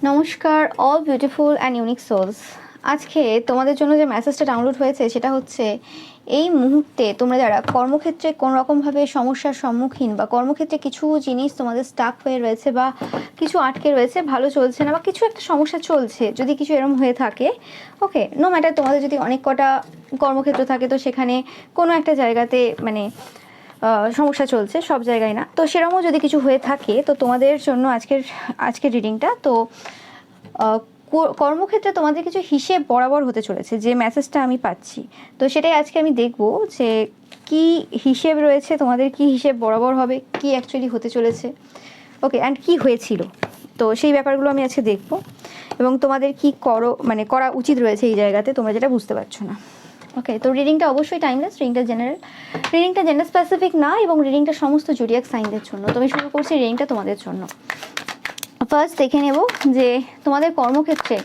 নমস্কার all beautiful and unique souls. আজকে তোমাদের জন্য যে মেসেজটা ডাউনলোড হয়েছে সেটা হচ্ছে এই মুহূর্তে তোমরা যারা কর্মক্ষেত্রে কোনো রকমভাবে সমস্যার সম্মুখীন বা কর্মক্ষেত্রে কিছু জিনিস তোমাদের স্টাক হয়ে রয়েছে বা কিছু আটকে রয়েছে, ভালো চলছে না বা কিছু একটা সমস্যা চলছে, যদি কিছু এরকম হয়ে থাকে, ওকে, নো ম্যাটার, তোমাদের যদি অনেক কটা কর্মক্ষেত্র থাকে তো সেখানে কোনো একটা জায়গাতে মানে সমস্যা চলছে, সব জায়গায় না, তো সেরকমও যদি কিছু হয়ে থাকে তো তোমাদের জন্য আজকের রিডিংটা। তো কর্মক্ষেত্রে তোমাদের কিছু হিসেব বরাবর হতে চলেছে, যে মেসেজটা আমি পাচ্ছি, তো সেটাই আজকে আমি দেখব যে কি হিসেব রয়েছে, তোমাদের কি হিসেব বরাবর হবে, কি অ্যাকচুয়ালি হতে চলেছে, ওকে, অ্যান্ড কি হয়েছিল, তো সেই ব্যাপারগুলো আমি আজকে দেখব এবং তোমাদের কি করা উচিত রয়েছে এই জায়গাতে, তোমরা যেটা বুঝতে পারছো না। ওকে, তো রিডিংটা অবশ্যই টাইমলেস, রিডিংটা জেনারেল, রিডিংটা জেন্ডার স্পেসিফিক না, এবং রিডিংটা সমস্ত জুডিয়াক সাইনদের জন্য। তো আমি শুরু করছি রিডিংটা তোমাদের জন্য। ফার্স্ট দেখে নেব যে তোমাদের কর্মক্ষেত্রে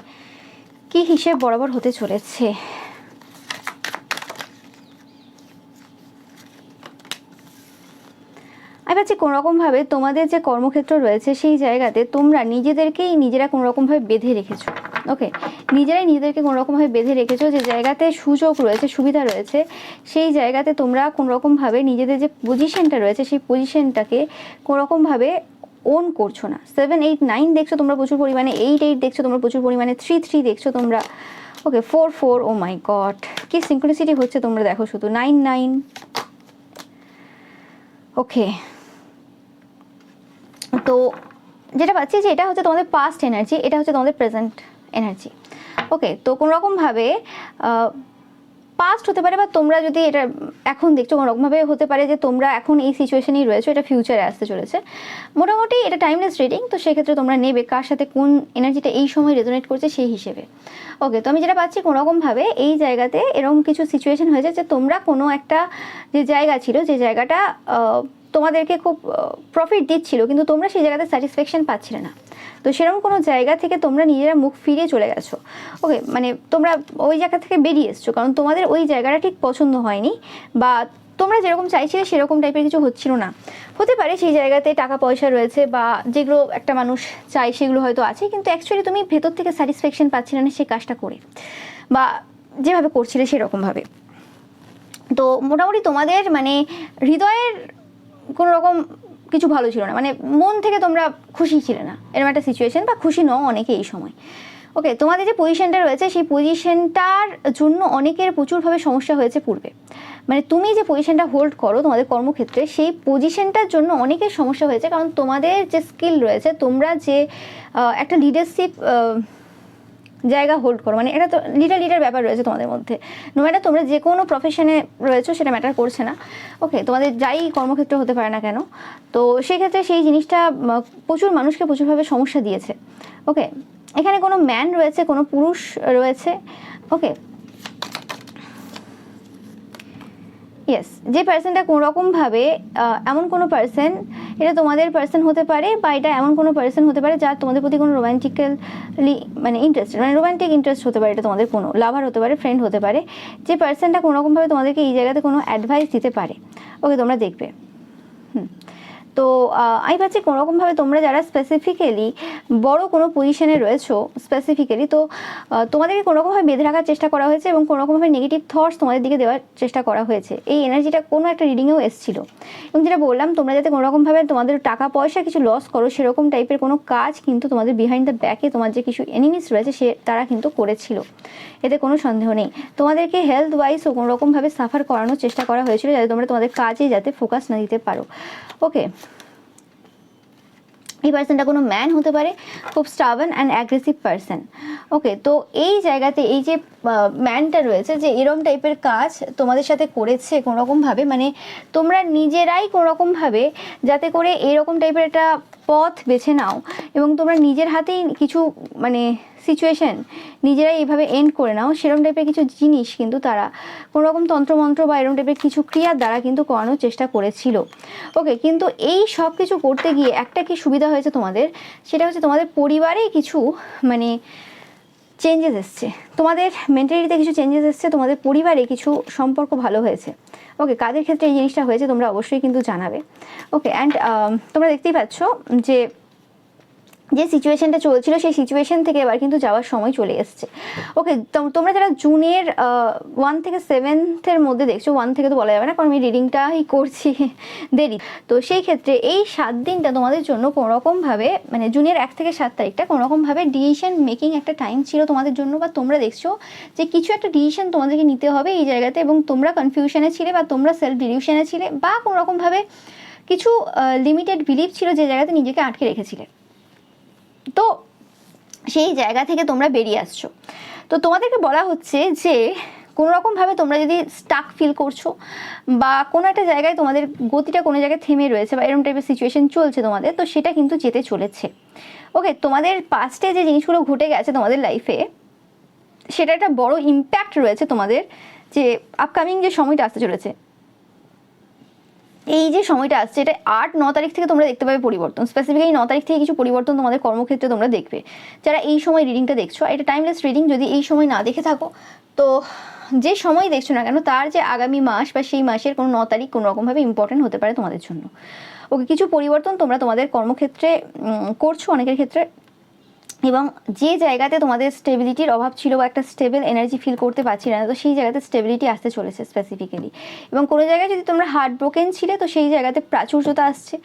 কি হিসেব বরাবর হতে চলেছে। আমি পাচ্ছি কোনোরকমভাবে তোমাদের যে কর্মক্ষেত্র রয়েছে সেই জায়গাতে তোমরা নিজেদেরকেই নিজেরা কোনোরকমভাবে বেঁধে রেখেছো। ওকে, নিজেদেরকে কোনোরকমভাবে বেঁধে রেখেছো, যে জায়গাতে সুযোগ রয়েছে, সুবিধা রয়েছে, সেই জায়গাতে তোমরা কোনোরকমভাবে নিজেদের যে পজিশনটা রয়েছে সেই পজিশনটাকে কোনোরকমভাবে ওন করছো না। 7, 8, 9 দেখছো তোমরা প্রচুর পরিমাণে, 8, 8 দেখছো তোমরা প্রচুর পরিমাণে, 3, 3 দেখছো তোমরা, ওকে, 4, 4, ও মাই গড, কি সিঙ্ক্রোনিসিটি হচ্ছে তোমরা দেখো শুধু, 9, 9, ওকে। তো যেটা পাচ্ছি যে এটা হচ্ছে তোমাদের পাস্ট এনার্জি, এটা হচ্ছে তোমাদের প্রেজেন্ট এনার্জি। ওকে, তো কোনোরকমভাবে পাস্ট হতে পারে, বা তোমরা যদি এটা এখন দেখছো কোনোরকমভাবে হতে পারে যে তোমরা এখন এই সিচুয়েশনেই রয়েছো, এটা ফিউচারে আসতে চলেছে। মোটামুটি এটা টাইমলেস রিডিং, তো সেক্ষেত্রে তোমরা নেবে কার সাথে কোন এনার্জিটা এই সময় রেজোনেট করছে সেই হিসেবে। ওকে, তো আমি যেটা পাচ্ছি কোনোরকমভাবে এই জায়গাতে এরকম কিছু সিচুয়েশন হয়েছে যে তোমরা কোনো একটা যে জায়গা ছিল, যে জায়গাটা তোমাদেরকে খুব প্রফিট দিচ্ছিল, কিন্তু তোমরা সেই জায়গাতে স্যাটিসফ্যাকশন পাচ্ছিলে না, তো সেরকম কোনো জায়গা থেকে তোমরা নিজেরা মুখ ফিরিয়ে চলে গেছো। ওকে, মানে তোমরা ওই জায়গা থেকে বেরিয়ে এসছো, কারণ তোমাদের ওই জায়গাটা ঠিক পছন্দ হয়নি, বা তোমরা যেরকম চাইছিলে সেরকম টাইপের কিছু হচ্ছিল না। হতে পারে সেই জায়গাতে টাকা পয়সা রয়েছে বা যেগুলো একটা মানুষ চায় সেগুলো হয়তো আছে, কিন্তু অ্যাকচুয়ালি তুমি ভেতর থেকে স্যাটিসফ্যাকশন পাচ্ছিলে না সেই কাজটা করে, বা যেভাবে করছিলে সেরকমভাবে। তো মোটামুটি তোমাদের মানে হৃদয়ের কোনো রকম কিছু ভালো ছিল না, মানে মন থেকে তোমরা খুশি ছিলে না, এরকম একটা সিচুয়েশন, বা খুশি নও অনেকে এই সময়। ওকে, তোমাদের যে পজিশনটা রয়েছে সেই পজিশনটার জন্য অনেকের প্রচুরভাবে সমস্যা হয়েছে পূর্বে, মানে তুমি যে পজিশনটা হোল্ড করো তোমাদের কর্মক্ষেত্রে সেই পজিশনটার জন্য অনেকের সমস্যা হয়েছে, কারণ তোমাদের যে স্কিল রয়েছে, তোমরা যে একটা লিডারশিপ জায়গা হোল্ড করো, মানে এটা তো লিডার ব্যাপার রয়েছে তোমাদের মধ্যে, নো ম্যাটার তোমরা যে কোনো প্রফেশনে রয়েছো সেটা ম্যাটার করছে না। ওকে, তোমাদের যাই কর্মক্ষেত্র হতে পারে না কেন, তো সেক্ষেত্রে সেই জিনিসটা প্রচুর মানুষকে প্রচুরভাবে সমস্যা দিয়েছে। ওকে, এখানে কোনো ম্যান রয়েছে, কোনো পুরুষ রয়েছে। ওকে, ইয়েস, যে পার্সনটা কোনোরকমভাবে এমন কোনো পার্সন, এটা তোমাদের পার্সন হতে পারে, বা এটা এমন কোনো পার্সন হতে পারে যার তোমাদের প্রতি কোনো রোম্যান্টিক্যালি মানে ইন্টারেস্টেড, মানে রোম্যান্টিক ইন্টারেস্ট হতে পারে, এটা তোমাদের কোনো লাভার হতে পারে, ফ্রেন্ড হতে পারে, যে পার্সনটা কোনোরকমভাবে তোমাদেরকে এই জায়গাতে কোনো অ্যাডভাইস দিতে পারে। ওকে, তোমরা দেখবে। তো আমি পাচ্ছি কোনোরকমভাবে তোমরা যারা স্পেসিফিক্যালি বড় কোনো পজিশনে রয়েছো স্পেসিফিক্যালি, তো তোমাদেরকে কোনোরকমভাবে বেঁধে রাখার চেষ্টা করা হয়েছে এবং কোনোরকমভাবে নেগেটিভ থটস তোমাদের দিকে দেওয়ার চেষ্টা করা হয়েছে। এই এনার্জিটা কোনো একটা রিডিংয়েও এসেছিল, এবং যেটা বললাম তোমরা যাতে কোনোরকমভাবে তোমাদের টাকা পয়সা কিছু লস করো সেরকম টাইপের কোনো কাজ কিন্তু তোমাদের বিহাইন্ড দ্য ব্যাকে তোমার যে কিছু এনিমিস রয়েছে তারা কিন্তু করেছিল, এতে কোনো সন্দেহ নেই। তোমাদেরকে হেলথ ওয়াইজ ও কোনোরকমভাবে সাফার করানোর চেষ্টা করা হয়েছিল যাতে তোমরা তোমাদের কাজে যাতে ফোকাস না দিতে পারো। ওকে, এই পার্সনটা কোনো ম্যান হতে পারে, খুব স্টাবার্ন অ্যান্ড অ্যাগ্রেসিভ পার্সন। ওকে, তো এই জায়গাতে এই যে ম্যানটা রয়েছে, যে এরম টাইপের কাজ তোমাদের সাথে করেছে কোনোরকমভাবে, মানে তোমরা নিজেরাই কোনোরকমভাবে যাতে করে এরকম টাইপের একটা পথ বেছে নাও, এবং তোমরা নিজের হাতেই কিছু মানে সিচুয়েশন নিজেরাই এইভাবে এন্ড করে নাও, সেরকম টাইপের কিছু জিনিস কিন্তু তারা কোনোরকম তন্ত্রমন্ত্র বা এরকম টাইপের কিছু ক্রিয়ার দ্বারা কিন্তু করানোর চেষ্টা করেছিল। ওকে, কিন্তু এই সব কিছু করতে গিয়ে একটা কি সুবিধা হয়েছে তোমাদের, সেটা হচ্ছে তোমাদের পরিবারে কিছু মানে চেঞ্জেস এসছে, তোমাদের মেন্টালিটিতে কিছু চেঞ্জেস এসছে, তোমাদের পরিবারে কিছু সম্পর্ক ভালো হয়েছে। ওকে, কাদের ক্ষেত্রে এই জিনিসটা হয়েছে তোমরা অবশ্যই কিন্তু জানাবে। ওকে, অ্যান্ড তোমরা দেখতেই পাচ্ছ যে যে সিচুয়েশনটা চলছিল সেই সিচুয়েশন থেকে এবার কিন্তু যাওয়ার সময় চলে এসছে। ওকে, তোমরা যারা জুনের 1 থেকে 7-এর মধ্যে দেখছো, 1 থেকে তো বলা যাবে না কারণ আমি রিডিংটাই করছি দেরি, তো সেই ক্ষেত্রে এই 7 দিনটা তোমাদের জন্য কোনোরকমভাবে মানে জুনের 1 থেকে 7 তারিখটা কোনোরকমভাবে ডিসিশন মেকিং একটা টাইম ছিল তোমাদের জন্য, বা তোমরা দেখছো যে কিছু একটা ডিসিশন তোমাদেরকে নিতে হবে এই জায়গাতে, এবং তোমরা কনফিউশনে ছিলে বা তোমরা সেলফ ডিলিউশনে ছিলে, বা কোনোরকমভাবে কিছু লিমিটেড বিলিভ ছিল যে জায়গাতে নিজেকে আটকে রেখেছিলে। তো সেই জায়গা থেকে তোমরা বেরিয়ে আসছো। তো তোমাদেরকে বলা হচ্ছে যে কোনোরকমভাবে তোমরা যদি স্টাক ফিল করছো বা কোনো একটা জায়গায় তোমাদের গতিটা কোনো জায়গায় থেমে রয়েছে বা এরকম টাইপের সিচুয়েশন চলছে তোমাদের, তো সেটা কিন্তু যেতে চলেছে। ওকে, তোমাদের পাস্টে যে জিনিসগুলো ঘটে গেছে তোমাদের লাইফে, সেটা একটা বড় ইম্প্যাক্ট রয়েছে তোমাদের যে আপকামিং যে সময়টা আসতে চলেছে, এই যে সময়টা আসছে এটা 8-9 তারিখ থেকে তোমরা দেখতে পাবে পরিবর্তন। স্পেসিফিক্যালি 9 তারিখ থেকে কিছু পরিবর্তন তোমাদের কর্মক্ষেত্রে তোমরা দেখবে যারা এই সময় রিডিংটা দেখছো। এটা টাইমলেস রিডিং, যদি এই সময় না দেখে থাকো তো যে সময় দেখছো না কেন তার যে আগামী মাস বা সেই মাসের কোনো 9 তারিখ কোনো রকমভাবে ইম্পর্টেন্ট হতে পারে তোমাদের জন্য। ওকে, কিছু পরিবর্তন তোমরা তোমাদের কর্মক্ষেত্রে করছো অনেকের ক্ষেত্রে, এবং যে জায়গাতে তোমাদের স্টেবিলিটির অভাব ছিল বা একটা স্টেবল এনার্জি ফিল করতে পারছি না, তো সেই জায়গাতে স্টেবিলিটি আসতে চলেছে স্পেসিফিক্যালি। এবং কোনো জায়গায় যদি তোমরা হার্ট ব্রোকেন ছিলে তো সেই জায়গাতে প্রাচুর্যতা আসছে,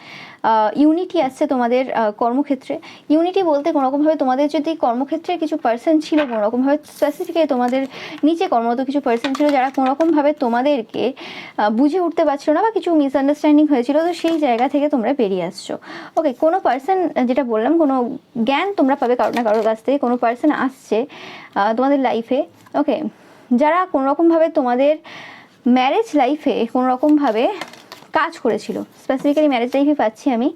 ইউনিটি আসছে তোমাদের কর্মক্ষেত্রে। ইউনিটি বলতে কোনোরকমভাবে তোমাদের যদি কর্মক্ষেত্রে কিছু পার্সন ছিল কোনোরকমভাবে স্পেসিফিক্যালি তোমাদের নিচে কর্মরত কিছু পার্সন ছিল যারা কোনোরকমভাবে তোমাদেরকে বুঝে উঠতে পারছিল না বা কিছু মিসআন্ডারস্ট্যান্ডিং হয়েছিল, তো সেই জায়গা থেকে তোমরা বেরিয়ে আসছো। ওকে, কোনো পার্সন, যেটা বললাম, কোনো জ্ঞান তোমরা পাবে কারো না কারোর কাছ থেকে, কোনো পার্সন আসছে তোমাদের লাইফে। ওকে, যারা কোনোরকমভাবে তোমাদের ম্যারেজ লাইফে কোনোরকমভাবে কাজ করেছিল, স্পেসিফিক্যালি ম্যারেজ লাইফে পাচ্ছি আমি।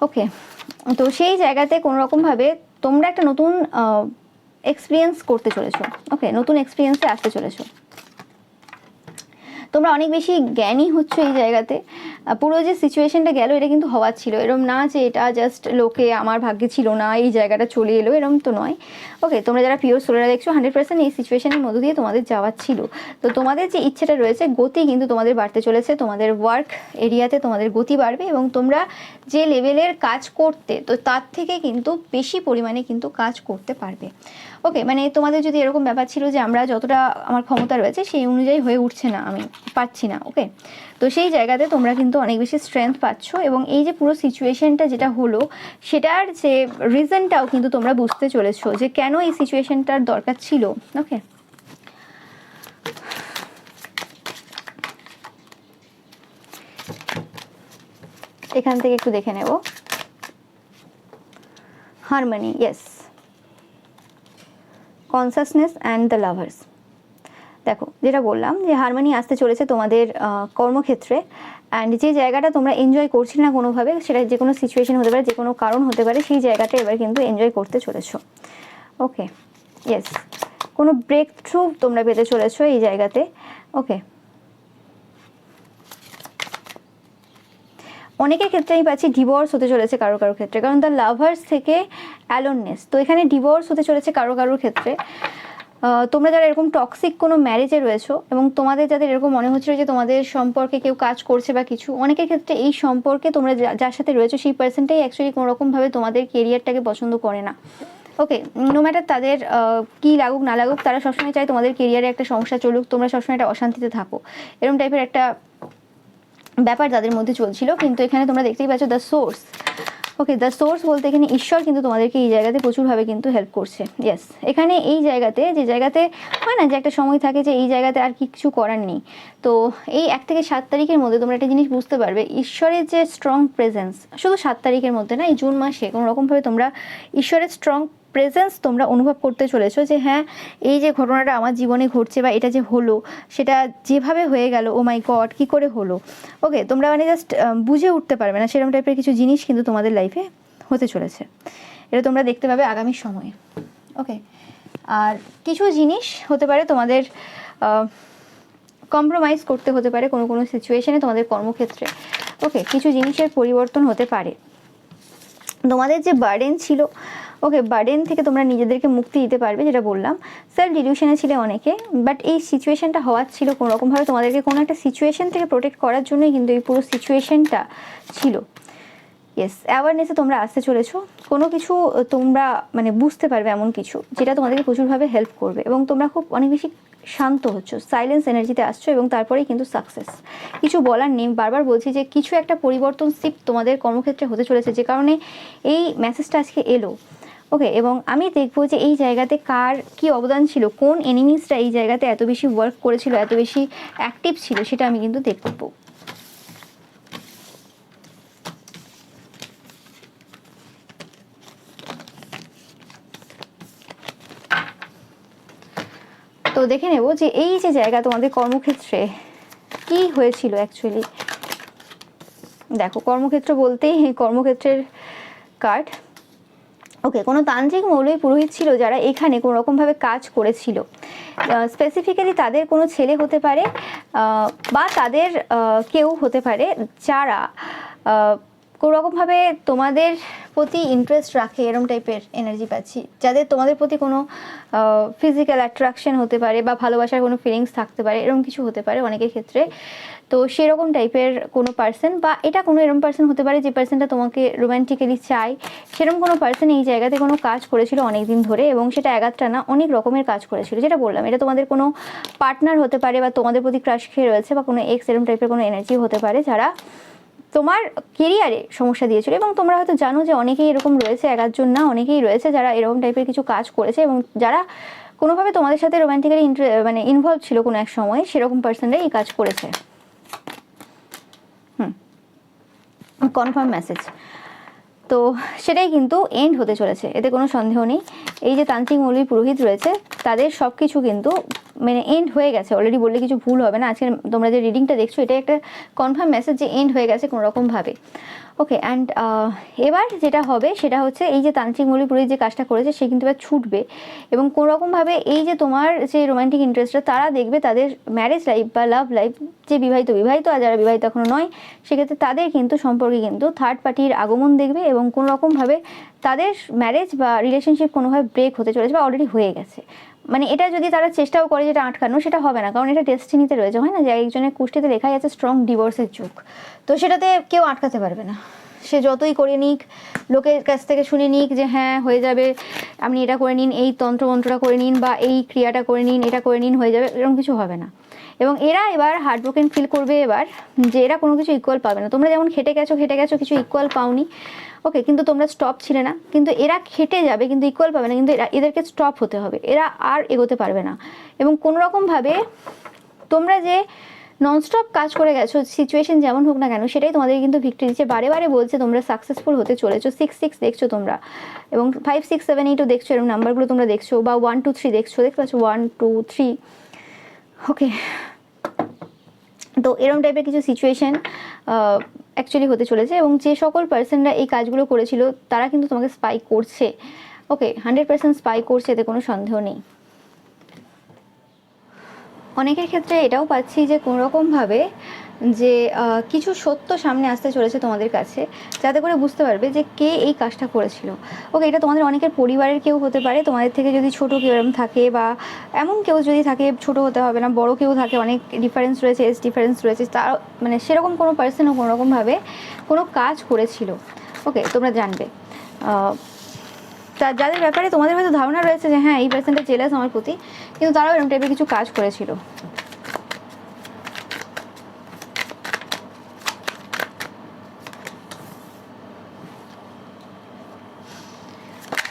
ওকে, তো সেই জায়গাতে কোনোরকমভাবে তোমরা একটা নতুন এক্সপিরিয়েন্স করতে চলেছো। ওকে, নতুন এক্সপিরিয়েন্সে আসতে চলেছো। তোমরা অনেক বেশি জ্ঞানী হচ্ছ এই জায়গাতে। পুরো যে সিচুয়েশনটা গেল এটা কিন্তু হওয়ার ছিল, এরম না যে এটা জাস্ট লোকে আমার ভাগ্যে ছিল না এই জায়গাটা চলে এলো, এরম তো নয়। ওকে, তোমরা যারা পিওর সোলাররা দেখছো 100% এই সিচুয়েশনের মধ্য দিয়ে তোমাদের যাওয়ার ছিল। তো তোমাদের যে ইচ্ছেটা রয়েছে, গতি কিন্তু তোমাদের বাড়তে চলেছে, তোমাদের ওয়ার্ক এরিয়াতে তোমাদের গতি বাড়বে, এবং তোমরা যে লেভেলের কাজ করতে তো তার থেকে কিন্তু বেশি পরিমাণে কিন্তু কাজ করতে পারবে। ওকে, মানে তোমাদের যদি এরকম ব্যাপার ছিল যে আমরা যতটা আমার ক্ষমতা রয়েছে সেই অনুযায়ী হয়ে উঠছে না, আমি পাচ্ছি না। ওকে, তো সেই জায়গাতে তোমরা কিন্তু অনেক বেশি স্ট্রেংথ পাচ্ছ, এবং এই যে পুরো সিচুয়েশনটা যেটা হলো সেটার যে রিজনটাও কিন্তু তোমরা বুঝতে চলেছো যে কেন এই সিচুয়েশনটার দরকার ছিল। ওকে, এখান থেকে একটু দেখে নেব। Harmony, yes, consciousness and the lovers. দেখো, যেটা বললাম যে হারমোনি আসতে চলেছে তোমাদের কর্মক্ষেত্রে, অ্যান্ড যে জায়গাটা তোমরা এনজয় করছিলে না কোনোভাবে, সেটা যে কোনো সিচুয়েশন হতে পারে, যে কোনো কারণ হতে পারে, সেই জায়গাটা এবার কিন্তু এনজয় করতে চলেছো। ওকে, ইয়েস, কোনো ব্রেক থ্রু তোমরা পেতে চলেছো এই জায়গাতে। ওকে, অনেকের ক্ষেত্রে আমি পাচ্ছি ডিভোর্স হতে চলেছে কারো কারোর ক্ষেত্রে, কারণ দ্য লাভার্স থেকে অ্যালোননেস, তো এখানে ডিভোর্স হতে চলেছে কারো কারোর ক্ষেত্রে। তোমরা যারা এরকম টক্সিক কোনো ম্যারেজে রয়েছো এবং তোমাদের যাদের এরকম মনে হচ্ছিল যে তোমাদের সম্পর্কে কেউ কাজ করছে বা কিছু, অনেকের ক্ষেত্রে এই সম্পর্কে তোমরা যার সাথে রয়েছো সেই পার্সনটাই অ্যাকচুয়ালি কোনোরকমভাবে তোমাদের কেরিয়ারটাকে পছন্দ করে না। ওকে, নো ম্যাটার তাদের কী লাগুক না লাগুক, তারা সবসময় চায় তোমাদের কেরিয়ারে একটা সমস্যা চলুক, তোমরা সবসময় একটা অশান্তিতে থাকো, এরকম টাইপের একটা ব্যাপার তাদের মধ্যে চলছিল। কিন্তু এখানে তোমরা দেখতেই পাচ্ছ the source. Okay, the source বলতে এখানে ঈশ্বর কিন্তু তোমাদেরকে এই জায়গাতে প্রচুরভাবে কিন্তু হেল্প করছে। ইয়েস, এখানে এই জায়গাতে, যে জায়গাতে হয় না যে একটা সময় থাকে যে এই জায়গাতে আর কিছু করার নেই, তো এই 1 থেকে 7 তারিখের মধ্যে তোমরা একটা জিনিস বুঝতে পারবে, ঈশ্বরের যে স্ট্রং প্রেজেন্স, শুধু 7 তারিখের মধ্যে না, এই জুন মাসে কোনোরকমভাবে তোমরা ঈশ্বরের স্ট্রং প্রেজেন্স তোমরা অনুভব করতে চলেছো যে হ্যাঁ, এই যে ঘটনাটা আমার জীবনে ঘটছে বা এটা যে হলো সেটা যেভাবে হয়ে গেল, ও মাই গড কী করে হলো। ওকে, তোমরা মানে জাস্ট বুঝে উঠতে পারবে না, সেরকম টাইপের কিছু জিনিস কিন্তু তোমাদের লাইফে হতে চলেছে, এটা তোমরা দেখতে পাবে আগামী সময়ে। ওকে, আর কিছু জিনিস হতে পারে তোমাদের কম্প্রোমাইজ করতে হতে পারে কোনো কোনো সিচুয়েশনে তোমাদের কর্মক্ষেত্রে। ওকে, কিছু জিনিসের পরিবর্তন হতে পারে, তোমাদের যে বার্ডেন ছিল, ওকে, বার্ডেন থেকে তোমরা নিজেদেরকে মুক্তি দিতে পারবে, যেটা বললাম। সেলফ ডিলিউশনে ছিলে অনেকে, বাট এই সিচুয়েশনটা হওয়ার ছিল কোনোরকমভাবে তোমাদেরকে কোনো একটা সিচুয়েশন থেকে প্রোটেক্ট করার জন্যই কিন্তু এই পুরো সিচুয়েশনটা ছিল। ইয়েস, অ্যাওয়ারনেসে তোমরা আসতে চলেছো, কোনো কিছু তোমরা মানে বুঝতে পারবে এমন কিছু যেটা তোমাদেরকে প্রচুরভাবে হেল্প করবে, এবং তোমরা খুব অনেক বেশি শান্ত হচ্ছ, সাইলেন্স এনার্জিতে আসছো, এবং তারপরেই কিন্তু সাকসেস। কিছু বলার নেই, বারবার বলছি যে কিছু একটা পরিবর্তন শিফট তোমাদের কর্মক্ষেত্রে হতে চলেছে, যে কারণে এই মেসেজটা আজকে এলো। ওকে, এবং আমি দেখবো যে এই জায়গাতে কার কি অবদান ছিল, কোন এনিমিসটা এই জায়গাতে এত বেশি ওয়ার্ক করেছিল, এত বেশি অ্যাক্টিভ ছিল, সেটা আমি কিন্তু দেখবো। তো দেখে নেব যে এই যে জায়গা তোমাদের কর্মক্ষেত্রে কি হয়েছিল অ্যাকচুয়ালি। দেখো, কর্মক্ষেত্র বলতেই কর্মক্ষেত্রের কার্ড। ওকে, কোনো তান্ত্রিক মৌলবী পুরোহিত ছিল যারা এখানে কোনো রকমভাবে কাজ করেছিল। স্পেসিফিক্যালি তাদের কোনো ছেলে হতে পারে বা তাদের কেউ হতে পারে যারা কোনো রকমভাবে তোমাদের প্রতি ইন্টারেস্ট রাখে, এরম টাইপের এনার্জি পাচ্ছি, যাদের তোমাদের প্রতি কোনো ফিজিক্যাল অ্যাট্রাকশন হতে পারে বা ভালোবাসার কোনো ফিলিংস থাকতে পারে, এরকম কিছু হতে পারে অনেকের ক্ষেত্রে। তো সেরকম টাইপের কোনো পার্সন, বা এটা কোনো এরকম পার্সন হতে পারে যে পার্সনটা তোমাকে রোম্যান্টিক্যালি চায়, সেরকম কোনো পার্সন এই জায়গাতে কোনো কাজ করেছিল অনেক দিন ধরে, এবং সেটা একাত্রা না, অনেক রকমের কাজ করেছিল। যেটা বললাম, এটা তোমাদের কোনো পার্টনার হতে পারে, বা তোমাদের প্রতি ক্রাশ খেয়ে রয়েছে, বা কোনো এক্স এরকম টাইপের কোনো এনার্জি হতে পারে যারা তোমার কেরিয়ারে সমস্যা দিয়েছিল। এবং তোমরা হয়তো জানো যে অনেকেই এরকম রয়েছে, এক আধজন না, অনেকেই রয়েছে যারা এরকম টাইপের কিছু কাজ করেছে, এবং যারা কোনোভাবে তোমাদের সাথে রোম্যান্টিক্যালি মানে ইনভলভ ছিল কোনো এক সময়, সেরকম পার্সনরাই এই কাজ করেছে। Confirm message. তো সেটাই কিন্তু এন্ড হতে চলেছে, এতে কোনো সন্দেহ নেই। এই যে তান্ত্রিক মৌলবী পুরোহিত রয়েছে, তাদের সব কিছু কিন্তু মানে এন্ড হয়ে গেছে অলরেডি, বললে কিছু ভুল হবে না। আজকে তোমরা যে রিডিংটা দেখছো, এটা একটা কনফার্ম মেসেজ যে এন্ড হয়ে গেছে কোনো রকমভাবে। ওকে, অ্যান্ড এবার যেটা হবে সেটা হচ্ছে, এই যে তান্ত্রিক মৌলবী পুরোহিত যে কাজটা করেছে, সে কিন্তু এবার ছুটবে, এবং কোনো রকমভাবে এই যে তোমার যে রোম্যান্টিক ইন্টারেস্টটা, তারা দেখবে তাদের ম্যারেজ লাইফ বা লাভ লাইফ, যে বিবাহিত আর যারা বিবাহিত এখনো নয়, সেক্ষেত্রে তাদের কিন্তু সম্পর্কে কিন্তু থার্ড পার্টির আগমন দেখবে, এবং কোনো রকমভাবে তাদের ম্যারেজ বা রিলেশনশিপ কোনোভাবে ব্রেক হতে চলেছে, বা অলরেডি হয়ে গেছে। মানে এটা যদি তারা চেষ্টাও করে যেটা আটকানো, সেটা হবে না, কারণ এটা ডেস্টিনিতে রয়েছে, হয় না যে একজনের কুষ্টিতে লেখাই আছে স্ট্রং ডিভোর্সের যুগ। তো সেটাতে কেউ আটকাতে পারবে না, সে যতই করে নিক, লোকের কাছ থেকে শুনে নিক যে হ্যাঁ হয়ে যাবে, আপনি এটা করে নিন, এই তন্ত্রমন্ত্রটা করে নিন, বা এই ক্রিয়াটা করে নিন, এটা করে নিন, হয়ে যাবে, এরকম কিছু হবে না। এবং এরা এবার হার্টব্রোকেন ফিল করবে এবার, যে এরা কোনো কিছু ইকুয়াল পাবে না। তোমরা যেমন খেটে গেছো কিছু ইকুয়াল পাওনি, ওকে, কিন্তু তোমরা স্টপ ছিলে না, কিন্তু এরা খেটে যাবে কিন্তু ইকুয়াল পাবে না, কিন্তু এদেরকে স্টপ হতে হবে, এরা আর এগোতে পারবে না। এবং কোনো রকমভাবে তোমরা যে ননস্টপ কাজ করে গেছো, সিচুয়েশন যেমন হোক না কেন, সেটাই তোমাদের কিন্তু ভিক্টরি দিচ্ছে। বারে বারে বলছে তোমরা সাকসেসফুল হতে চলেছো। 6 দেখছো তোমরা, এবং 5 6 7 8ও দেখছো, এরকম নাম্বারগুলো তোমরা দেখছো, বা 1 2 3 দেখছো, দেখতে পাচ্ছ 1 2 3। ওকে, তো এরকম টাইপের কিছু সিচুয়েশন অ্যাকচুয়ালি হতে চলেছে, এবং যে সকল পার্সনরা এই কাজগুলো করেছিল তারা কিন্তু তোমাকে স্পাই করছে। ওকে, 100% স্পাই করছে, এতে কোনো সন্দেহ নেই। অনেকের ক্ষেত্রে এটাও পাচ্ছি যে কোনো রকমভাবে যে কিছু সত্য সামনে আসতে চলেছে তোমাদের কাছে, যাতে করে বুঝতে পারবে যে কে এই কাজটা করেছিল। ওকে, এটা তোমাদের অনেকের পরিবারের কেউ হতে পারে, তোমাদের থেকে যদি ছোট কেউ এরকম থাকে, বা এমন কেউ যদি থাকে, ছোট হতে হবে না, বড় কেউ থাকে, অনেক ডিফারেন্স রয়েছে, এজ ডিফারেন্স রয়েছে, তার মানে সেরকম কোনো পার্সনও কোনো রকমভাবে কোনো কাজ করেছিল। ওকে, তোমরা জানবে যাদের ব্যাপারে তোমাদের হয়তো ধারণা রয়েছে যে হ্যাঁ এই পার্সনটা জেলাস আমার প্রতি, কিন্তু তারাও এরকম টাইপের কিছু কাজ করেছিল।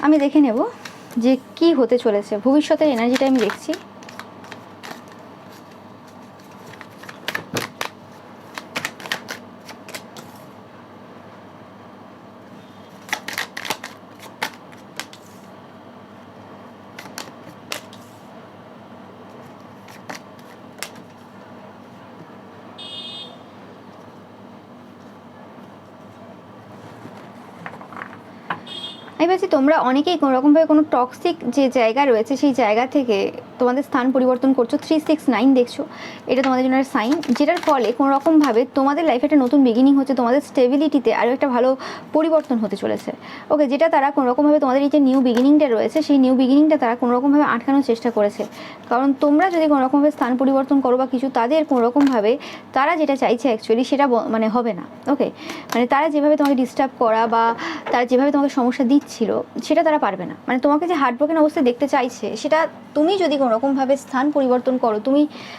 আমি দেখে নেব যে কি হতে চলেছে ভবিষ্যতের এনার্জিটা আমি দেখছি। আমি বলছি তোমরা অনেকেই কোনো রকমভাবে কোনো টক্সিক যে জায়গা রয়েছে সেই জায়গা থেকে তোমাদের স্থান পরিবর্তন করছো। 369 দেখছো, এটা তোমাদের জন্য একটা সাইন, যেটার ফলে কোনো রকমভাবে তোমাদের লাইফে একটা নতুন বিগিনিং হচ্ছে, তোমাদের স্টেবিলিটিতে আরও একটা ভালো পরিবর্তন হতে চলেছে। ওকে, যেটা তারা কোনো রকমভাবে তোমাদের এই যে নিউ বিগিনিংটা রয়েছে সেই নিউ বিগিনিংটা তারা কোনো রকমভাবে আটকানোর চেষ্টা করেছে। কারণ তোমরা যদি কোনো রকমভাবে স্থান পরিবর্তন করো বা কিছু, তাদের কোনো রকমভাবে তারা যেটা চাইছে অ্যাকচুয়ালি সেটা মানে হবে না। ওকে, মানে তারা যেভাবে তোমাকে ডিস্টার্ব করা বা তারা যেভাবে তোমাকে সমস্যা দিচ্ছিল সেটা তারা পারবে না। মানে তোমাকে যে হার্টব্রোকেন অবস্থায় দেখতে চাইছে, সেটা তুমি যদি কোনো রকমভাবে স্থান পরিবর্তন করো,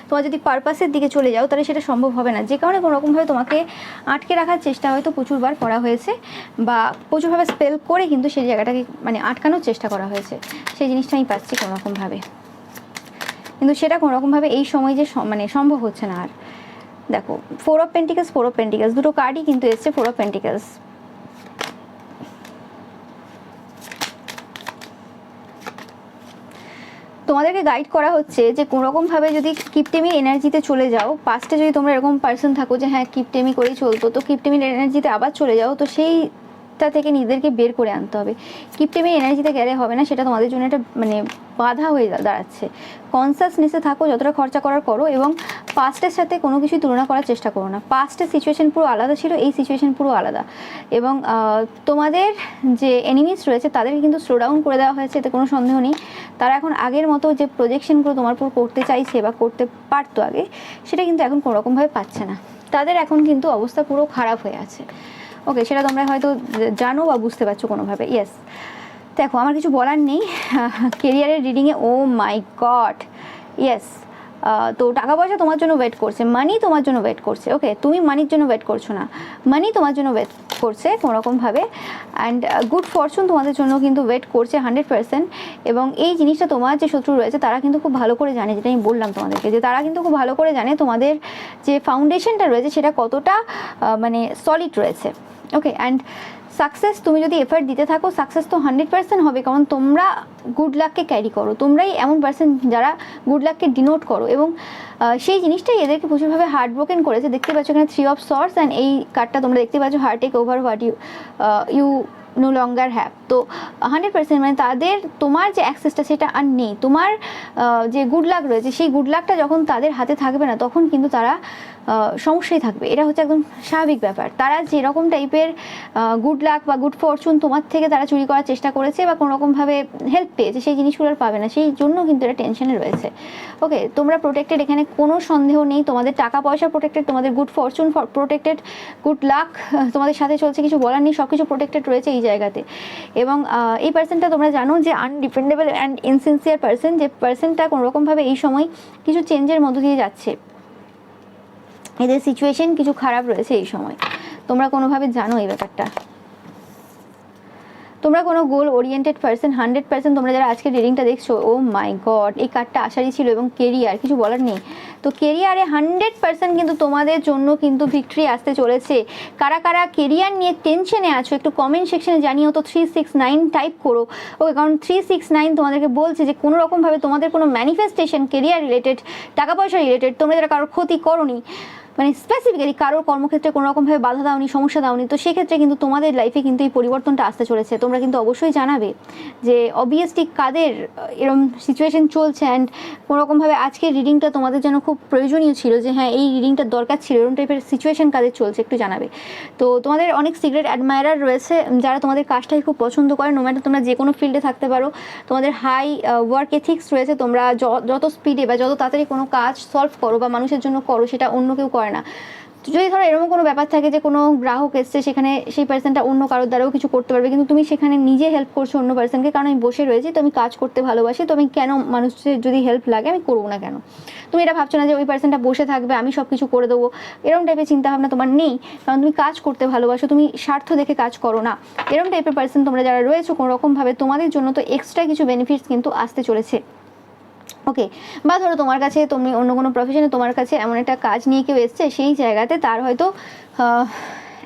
তোমার যদি পারপাসের দিকে চলে যাও, তাহলে সেটা সম্ভব হবে না। যে কারণে কোনো রকমভাবে তোমাকে আটকে রাখার চেষ্টা হয়তো প্রচুরবার করা হয়েছে বা প্রচুরভাবে স্পেল করে কিন্তু সেই জায়গাটাকে মানে আটকানোর চেষ্টা করা হয়েছে। সেই জিনিসটা আমি পাচ্ছি কোনো রকমভাবে, কিন্তু সেটা কোনো রকমভাবে এই সময় যে মানে সম্ভব হচ্ছে না আর। দেখো 4 অফ পেন্টিকেলস, দুটো কার্ডই কিন্তু এসছে 4 অফ পেন্টিকেলস। তোমাদেরকে গাইড করা হচ্ছে যে কোনো রকমভাবে যদি কিপটেমির এনার্জিতে চলে যাও, পাস্টে যদি তোমরা এরকম পার্সন থাকো যে হ্যাঁ কিপটেমি করেই চলতো, তো কিপটেমির এনার্জিতে আবার চলে যাও, তো সেইটা থেকে নিজেদেরকে বের করে আনতে হবে। কিপটেমির এনার্জিতে গেলে হবে না, সেটা তোমাদের জন্য একটা মানে বাধা হয়ে দাঁড়াচ্ছে। কনসাসনেসে থাকো, যতটা খরচা করার করো, এবং পাস্টের সাথে কোনো কিছুই তুলনা করার চেষ্টা করো না। পাস্টের সিচুয়েশন পুরো আলাদা ছিল, এই সিচুয়েশন পুরো আলাদা। এবং তোমাদের যে এনিমিস রয়েছে তাদেরকে কিন্তু স্লো ডাউন করে দেওয়া হয়েছে, এতে কোনো সন্দেহ নেই। তারা এখন আগের মতো যে প্রজেকশনগুলো তোমার উপর করতে চাইছে বা করতে পারতো আগে, সেটা কিন্তু এখন কোনো রকমভাবে পাচ্ছে না। তাদের এখন কিন্তু অবস্থা পুরো খারাপ হয়ে আছে। ওকে, সেটা তোমরা হয়তো জানো বা বুঝতে পারছো কোনোভাবে। ইয়েস, দেখো আমার কিছু বলার নেই। কেরিয়ারের রিডিংয়ে ও মাই গড, ইয়েস, তো টাকা পয়সা তোমার জন্য ওয়েট করছে, মানি তোমার জন্য ওয়েট করছে। ওকে, তুমি মানির জন্য ওয়েট করছো না, মানি তোমার জন্য ওয়েট করছে কোনোরকমভাবে। অ্যান্ড গুড ফরচুন তোমাদের জন্য কিন্তু ওয়েট করছে 100%। এবং এই জিনিসটা তোমার যে শত্রু রয়েছে তারা কিন্তু খুব ভালো করে জানে, যেটা আমি বললাম তোমাদেরকে, যে তারা কিন্তু খুব ভালো করে জানে তোমাদের যে ফাউন্ডেশনটা রয়েছে সেটা কতটা মানে সলিড রয়েছে। ওকে, অ্যান্ড সাকসেস তুমি যদি এফার্ট দিতে থাকো, সাকসেস তো 100% হবে, কারণ তোমরা গুড লাককে ক্যারি করো, তোমরাই এমন পার্সন যারা গুড লাককে ডিনোট করো। এবং সেই জিনিসটাই এদেরকে প্রচুরভাবে হার্ট ব্রোকেন করেছে। দেখতে পাচ্ছ এখানে 3 অফ সর্টস, অ্যান্ড এই কার্ডটা তোমরা দেখতে পাচ্ছ heart take over what you no longer have. তো 100% মানে তাদের তোমার যে অ্যাক্সেসটা সেটা আর নেই। তোমার যে গুড লাক রয়েছে সেই গুড লাকটা যখন তাদের হাতে থাকবে না, তখন কিন্তু তারা সমস্যায় থাকবে। এটা হচ্ছে একদম স্বাভাবিক ব্যাপার। তারা যেরকম টাইপের গুড লাক বা গুড ফরচুন তোমার থেকে তারা চুরি করার চেষ্টা করেছে বা কোনো রকমভাবে হেল্প পেয়েছে, সেই জিনিসগুলো আর পাবে না, সেই জন্য কিন্তু এটা টেনশনে রয়েছে। ওকে, তোমরা প্রোটেক্টেড, এখানে কোনো সন্দেহ নেই। তোমাদের টাকা পয়সা প্রোটেক্টেড, তোমাদের good Fortune protected, good luck তোমাদের সাথে চলছে, কিছু বলার নেই, সব কিছু প্রোটেক্টেড রয়েছে এই জায়গাতে। এবং এই পার্সনটা তোমরা জানো যে আনডিপেন্ডেবল অ্যান্ড ইনসিনসিয়ার পার্সন, যে পার্সনটা কোনো রকমভাবে এই সময় কিছু চেঞ্জের মধ্য দিয়ে যাচ্ছে। এদের সিচুয়েশন কিছু খারাপ রয়েছে এই সময়, তোমরা কোনোভাবে জানো এই ব্যাপারটা। তোমরা কোনো গোল ওরিয়েন্টেড পার্সন 100%। তোমরা যারা আজকে রিডিংটা দেখছো, ও মাই গড, এই কার্ডটা আসারই ছিল। এবং কেরিয়ার, কিছু বলার নেই। তো কেরিয়ারে 100% কিন্তু তোমাদের জন্য কিন্তু ভিক্টরি আসতে চলেছে। কারা কারা কেরিয়ার নিয়ে টেনশনে আছো একটু কমেন্ট সেকশনে জানিও তো। 369 টাইপ করো। ওকে, কারণ 369 তোমাদেরকে বলছে যে কোনো রকমভাবে তোমাদের কোনো ম্যানিফেস্টেশন কেরিয়ার রিলেটেড, টাকা পয়সা রিলেটেড, তোমরা যারা কারোর ক্ষতি করোনি, মানে স্পেসিফিক্যালি কারোর কর্মক্ষেত্রে কোনো রকমভাবে বাধা দাওনি, সমস্যা দাওনি, তো সেক্ষেত্রে কিন্তু তোমাদের লাইফে কিন্তু এই পরিবর্তনটা আসতে চলেছে। তোমরা কিন্তু অবশ্যই জানাবে যে অবভিয়াসলি কাদের এরকম সিচুয়েশন চলছে। অ্যান্ড কোনোরকমভাবে আজকের রিডিংটা তোমাদের জন্য খুব প্রয়োজনীয় ছিল, যে হ্যাঁ এই রিডিংটার দরকার ছিল, এরকম টাইপের সিচুয়েশন কাদের চলছে একটু জানাবে। তো তোমাদের অনেক সিক্রেট অ্যাডমায়ারার রয়েছে যারা তোমাদের কাজটাকে খুব পছন্দ করে, নো ম্যাটার তোমরা যে কোনো ফিল্ডে থাকতে পারো। তোমাদের হাই ওয়ার্ক এথিক্স রয়েছে, তোমরা যত স্পিডে বা যত তাড়াতাড়ি কোনো কাজ সলভ করো বা মানুষের জন্য করো, সেটা অন্য কেউ করে না। যদি ধরো এরকম কোনো ব্যাপার থাকে যে কোনো গ্রাহক এসছে, সেখানে সেই পার্সনটা অন্য কারোর দ্বারাও কিছু করতে পারবে, কিন্তু তুমি সেখানে নিজে হেল্প করছো অন্য পার্সনকে, কারণ আমি বসে রয়েছি, তো আমি কাজ করতে ভালোবাসি, তো আমি কেন মানুষের যদি হেল্প লাগে আমি করবো না কেন। তুমি এটা ভাবছো না যে ওই পার্সনটা বসে থাকবে, আমি সব কিছু করে দেবো, এরকম টাইপের চিন্তাভাবনা তোমার নেই, কারণ তুমি কাজ করতে ভালোবাসো, তুমি স্বার্থ দেখে কাজ করো না। এরকম টাইপের পার্সন তোমরা যারা রয়েছো, কোনো রকমভাবে তোমাদের জন্য তো এক্সট্রা কিছু বেনিফিটস কিন্তু আসতে চলেছে। ওকে, বা ধরো তোমার কাছে, তুমি অন্য কোনো প্রফেশনে তোমার কাছে এমন একটা কাজ নিয়ে কেউ এসছে, সেই জায়গাতে তার হয়তো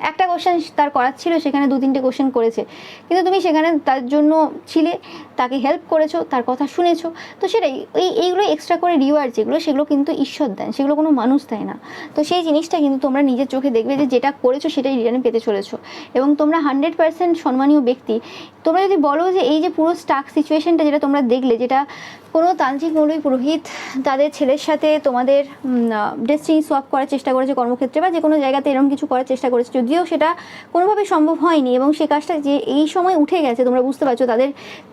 একটা কোশ্চেন তার করার ছিল, সেখানে 2-3টে কোশ্চেন করেছে, কিন্তু তুমি সেখানে তার জন্য ছিলে, তাকে হেল্প করেছো, তার কথা শুনেছো। তো সেটাই এইগুলো এক্সট্রা করে রিওয়ার্ড যেগুলো, সেগুলো কিন্তু ঈশ্বর দেন, সেগুলো কোনো মানুষ দেয় না। তো সেই জিনিসটা কিন্তু তোমরা নিজের চোখে দেখবে যে যেটা করেছো সেটাই রিটার্নে পেতে চলেছো, এবং তোমরা 100% সম্মানীয় ব্যক্তি। তোমরা যদি বলো যে এই যে পুরো স্টাক সিচুয়েশনটা যেটা তোমরা দেখলে, যেটা কোনো তান্ত্রিক মৌলবী পুরোহিত তাদের ছেলের সাথে তোমাদের ডেস্টিনি সোয়াপ করার চেষ্টা করেছে কর্মক্ষেত্রে বা যে কোনো জায়গাতে এরকম কিছু করার চেষ্টা করেছে, যদিও সেটা কোনোভাবে সম্ভব হয়নি, এবং সে কাজটা যে এই সময় উঠে গেছে, তোমরা বুঝতে পারছো তাদের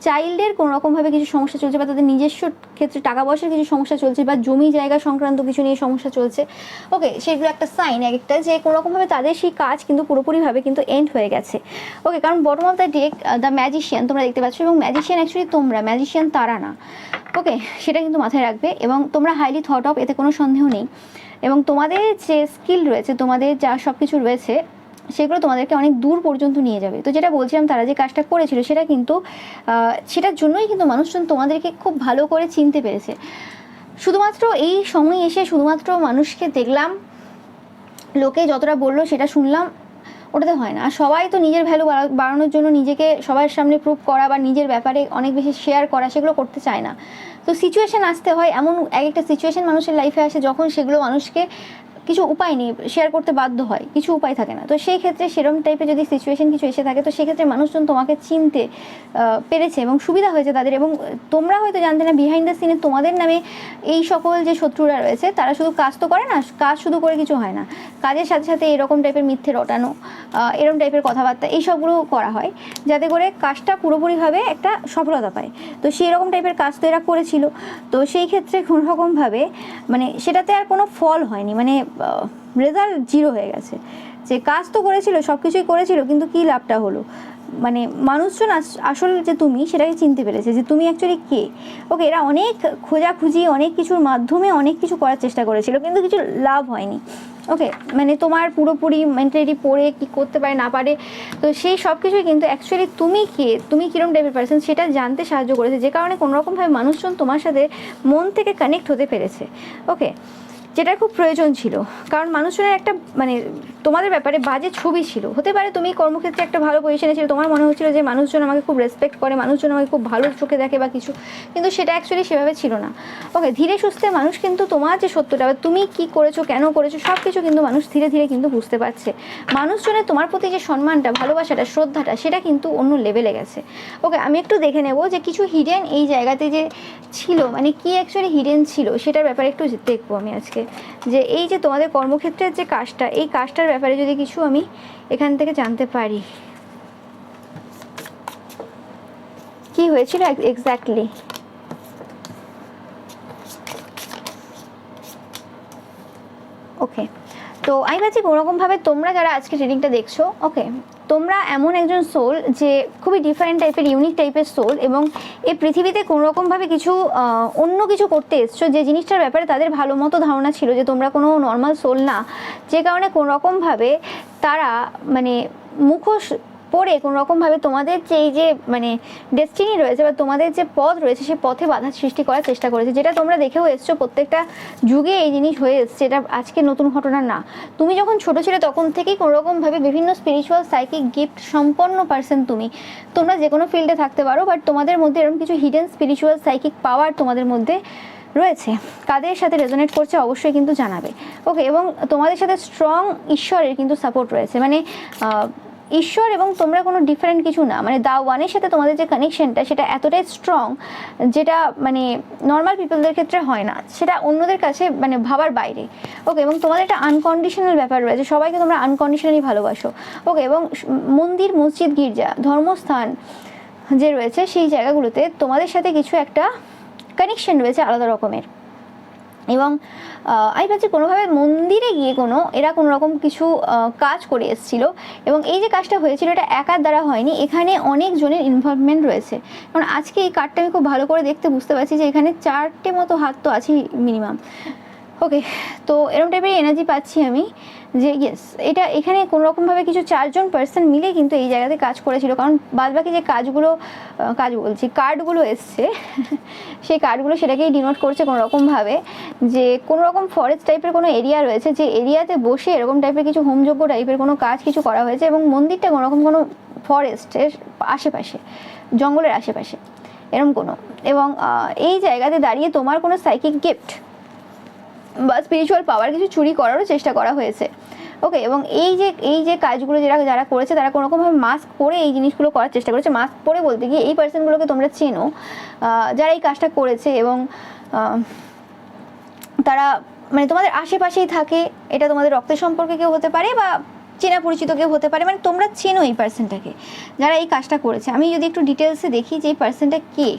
চাইল্ডের কোনো রকমভাবে কিছু সমস্যা চলছে, বা তাদের নিজস্ব ক্ষেত্রে টাকা পয়সার কিছু সমস্যা চলছে, বা জমি জায়গা সংক্রান্ত কিছু নিয়ে সমস্যা চলছে। ওকে, সেগুলো একটা সাইন এক একটা, যে কোনো রকমভাবে তাদের সেই কাজ কিন্তু পুরোপুরিভাবে কিন্তু এন্ড হয়ে গেছে। ওকে, কারণ bottom of the deck the magician তোমরা দেখতে পাচ্ছ, এবং ম্যাজিশিয়ান অ্যাকচুয়ালি তোমরা, ম্যাজিশিয়ান তারা না। ওকে, সেটা কিন্তু মাথায় রাখবে, এবং তোমরা হাইলি থট অফ, এতে কোনো সন্দেহ নেই। এবং তোমাদের যে স্কিল রয়েছে, তোমাদের যা সব কিছু রয়েছে, সেগুলো তোমাদেরকে অনেক দূর পর্যন্ত নিয়ে যাবে। তো যেটা বলছিলাম, তারা যে কাজটা করেছিল সেটা কিন্তু সেটার জন্যই কিন্তু মানুষজন তোমাদেরকে খুব ভালো করে চিনতে পেরেছে। শুধুমাত্র এই সময় এসে শুধুমাত্র মানুষকে দেখলাম, লোকে যতটা বললো সেটা শুনলাম, ওটাতে হয় না। আর সবাই তো নিজের ভ্যালু বাড়ানোর জন্য নিজেকে সবার সামনে প্রুভ করা বা নিজের ব্যাপারে অনেক বেশি শেয়ার করা, সেগুলো করতে চায় না। তো সিচুয়েশান আসতে হয়, এমন এক একটা সিচুয়েশান মানুষের লাইফে আসে যখন সেগুলো মানুষকে কিছু উপায় নেই, শেয়ার করতে বাধ্য হয়, কিছু উপায় থাকে না। তো সেই ক্ষেত্রে সেরকম টাইপের যদি সিচুয়েশন কিছু এসে থাকে, তো সেক্ষেত্রে মানুষজন তোমাকে চিনতে পেরেছে এবং সুবিধা হয়েছে তাদের। এবং তোমরা হয়তো জানতে না, বিহাইন্ড দ্য সিনে তোমাদের নামে এই সকল যে শত্রুরা রয়েছে, তারা শুধু কাজ তো করে না, কাজ শুধু করে কিছু হয় না, কাজের সাথে সাথে এরকম টাইপের মিথ্যে রটানো, এরকম টাইপের কথাবার্তা, এই সবগুলো করা হয় যাতে করে কাজটা পুরোপুরিভাবে একটা সফলতা পায়। তো সেই রকম টাইপের কাজ তো এরা করেছিল। তো সেই ক্ষেত্রে কোনোরকমভাবে মানে সেটাতে আর কোনো ফল হয়নি, মানে রেজাল্ট জিরো হয়ে গেছে। যে কাজ তো করেছিল, সব কিছুই করেছিল, কিন্তু কী লাভটা হলো? মানে মানুষজন আসল যে তুমি, সেটাকে চিনতে পেরেছে যে তুমি অ্যাকচুয়ালি কে। ওকে, এরা অনেক খোঁজাখুঁজি, অনেক কিছুর মাধ্যমে অনেক কিছু করার চেষ্টা করেছিল, কিন্তু কিছু লাভ হয়নি। ওকে, মানে তোমার পুরোপুরি মেন্টালিটি পড়ে কি করতে পারে না পারে, তো সেই সব কিছুই কিন্তু অ্যাকচুয়ালি তুমি কে, তুমি কীরকম টাইপের পার্সন, সেটা জানতে সাহায্য করেছে, যে কারণে কোনোরকমভাবে মানুষজন তোমার সাথে মন থেকে কানেক্ট হতে পেরেছে। ওকে, যেটা খুব প্রয়োজন ছিল, কারণ মানুষজনের একটা মানে তোমাদের ব্যাপারে বাজে ছবি ছিল। হতে পারে তুমি কর্মক্ষেত্রে একটা ভালো পজিশনে ছিল, তোমার মনে হচ্ছিল যে মানুষজন আমাকে খুব রেসপেক্ট করে, মানুষজন আমাকে খুব ভালো চোখে দেখে বা কিছু, কিন্তু সেটা অ্যাকচুয়ালি সেভাবে ছিল না। ওকে, ধীরে সুস্থে মানুষ কিন্তু তোমার যে সত্যটা, তুমি কি করেছো, কেন করেছো, সব কিছু কিন্তু মানুষ ধীরে ধীরে কিন্তু বুঝতে পারছে। মানুষজনের তোমার প্রতি যে সম্মানটা, ভালোবাসাটা, শ্রদ্ধাটা, সেটা কিন্তু অন্য লেভেলে গেছে। ওকে, আমি একটু দেখে নেব যে কিছু হিডেন এই জায়গাতে যে ছিল, মানে কি অ্যাকচুয়ালি হিডেন ছিল, সেটার ব্যাপারে একটু দেখবো আমি আজকে। যে এই যে তোমাদের কর্মক্ষেত্রের যে কাজটা, এই কাজটার ব্যাপারে যদি কিছু আমি এখান থেকে জানতে পারি, কি হয়েছিল এক্স্যাক্টলি। ওকে, তো আমি ভাবছি কোনোরকমভাবে তোমরা যারা আজকে রিডিংটা দেখছো, ওকে, তোমরা এমন একজন সোল যে খুবই ডিফারেন্ট টাইপের, ইউনিক টাইপের সোল, এবং এই পৃথিবীতে কোনোরকমভাবে কিছু অন্য কিছু করতে এসছো, যে জিনিসটার ব্যাপারে তাদের ভালো মতো ধারণা ছিল যে তোমরা কোনো নর্মাল সোল না, যে কারণে কোনোরকমভাবে তারা মানে মুখোশ পড়ে কোনোরকমভাবে তোমাদের যে এই যে মানে ডেস্টিনি রয়েছে বা তোমাদের যে পথ রয়েছে, সেই পথে বাধা সৃষ্টি করার চেষ্টা করেছে, যেটা তোমরা দেখেও এসছো। প্রত্যেকটা যুগে এই জিনিস হয়ে এসছে, এটা আজকে নতুন ঘটনা না। তুমি যখন ছোটো ছিলে তখন থেকেই কোনোরকমভাবে বিভিন্ন স্পিরিচুয়াল সাইকিক গিফট সম্পন্ন পার্সন তোমরা যে কোনো ফিল্ডে থাকতে পারো, বাট তোমাদের মধ্যে এরকম কিছু হিডেন স্পিরিচুয়াল সাইকিক পাওয়ার তোমাদের মধ্যে রয়েছে। কাদের সাথে রেজোনেট করছে অবশ্যই কিন্তু জানাবে। ওকে, এবং তোমাদের সাথে স্ট্রং ঈশ্বরের কিন্তু সাপোর্ট রয়েছে, মানে ঈশ্বর এবং তোমরা কোনো ডিফারেন্ট কিছু না, মানে দা ওয়ানের সাথে তোমাদের যে কানেকশনটা, সেটা এতটাই স্ট্রং, যেটা মানে নর্মাল পিপলদের ক্ষেত্রে হয় না, সেটা অন্যদের কাছে মানে ভাবার বাইরে। ওকে, এবং তোমাদের একটা আনকন্ডিশনাল ব্যাপার রয়েছে, সবাইকে তোমরা আনকন্ডিশনালি ভালোবাসো। ওকে, এবং মন্দির, মসজিদ, গির্জা, ধর্মস্থান যে রয়েছে, সেই জায়গাগুলোতে তোমাদের সাথে কিছু একটা কানেকশন রয়েছে আলাদা রকমের। এবং আমি ভাবছি কোনোভাবে মন্দিরে গিয়ে এরা কোনো রকম কিছু কাজ করে এসেছিল, এবং এই যে কাজটা হয়েছিল এটা একার দ্বারা হয়নি, এখানে অনেকজনের ইনভলভমেন্ট রয়েছে। কারণ আজকে এই কার্ডটা আমি খুব ভালো করে দেখতে বুঝতে পারছি যে এখানে 4টে মতো হাত তো আছেই মিনিমাম। ওকে, তো এরকম টাইপের এনার্জি পাচ্ছি আমি যে ইয়েস, এটা এখানে কোনোরকমভাবে কিছু 4জন পার্সন মিলে কিন্তু এই জায়গাতে কাজ করেছিল, কারণ বাদবাকি যে কার্ডগুলো এসছে সেই কার্ডগুলো সেটাকেই ডিনোট করছে কোনোরকমভাবে, যে কোনোরকম ফরেস্ট টাইপের কোনো এরিয়া রয়েছে, যে এরিয়াতে বসে এরকম টাইপের কিছু হোমযজ্ঞ টাইপের কোনো কাজ কিছু করা হয়েছে, এবং মন্দিরটা কোনোরকম কোনো ফরেস্টের আশেপাশে, জঙ্গলের আশেপাশে এরকম কোনো, এবং এই জায়গাতে দাঁড়িয়ে তোমার কোনো সাইকিক গিফট বা স্পিরিচুয়াল পাওয়ার কিছু চুরি করারও চেষ্টা করা হয়েছে। ওকে, এবং এই যে কাজগুলো যারা করেছে তারা কোনোরকমভাবে মাস্ক পরে এই জিনিসগুলো করার চেষ্টা করেছে। মাস্ক পরে বলতে গিয়ে এই পার্সনগুলোকে তোমরা চেনো, যারা এই কাজটা করেছে, এবং তারা মানে তোমাদের আশেপাশেই থাকে। এটা তোমাদের রক্তের সম্পর্কে কেউ হতে পারে বা চেনা পরিচিত কেউ হতে পারে, মানে তোমরা চেনো এই পার্সনটাকে যারা এই কাজটা করেছে। আমি যদি একটু ডিটেলসে দেখি যে এই পার্সনটা কে,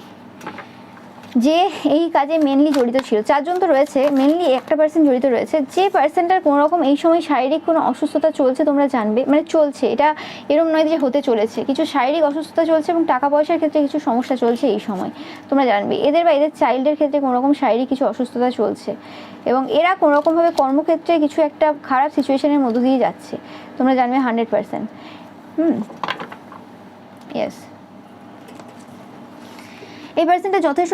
যে এই কাজে মেনলি জড়িত ছিল। 4জন তো রয়েছে, মেনলি একটা পার্সন জড়িত রয়েছে। যে পার্সনটার কোনো রকম এই সময় শারীরিক কোনো অসুস্থতা চলছে, তোমরা জানবে, মানে চলছে, এটা এরকম নয় যে হতে চলেছে, কিছু শারীরিক অসুস্থতা চলছে এবং টাকা পয়সার ক্ষেত্রে কিছু সমস্যা চলছে এই সময়, তোমরা জানবে। এদের বা এদের চাইল্ডের ক্ষেত্রে কোনো রকম শারীরিক কিছু অসুস্থতা চলছে, এবং এরা কোনোরকমভাবে কর্মক্ষেত্রে কিছু একটা খারাপ সিচুয়েশনের মধ্য দিয়ে যাচ্ছে, তোমরা জানবে 100%। ইয়েস, এই পার্সেন্টটা যথেষ্ট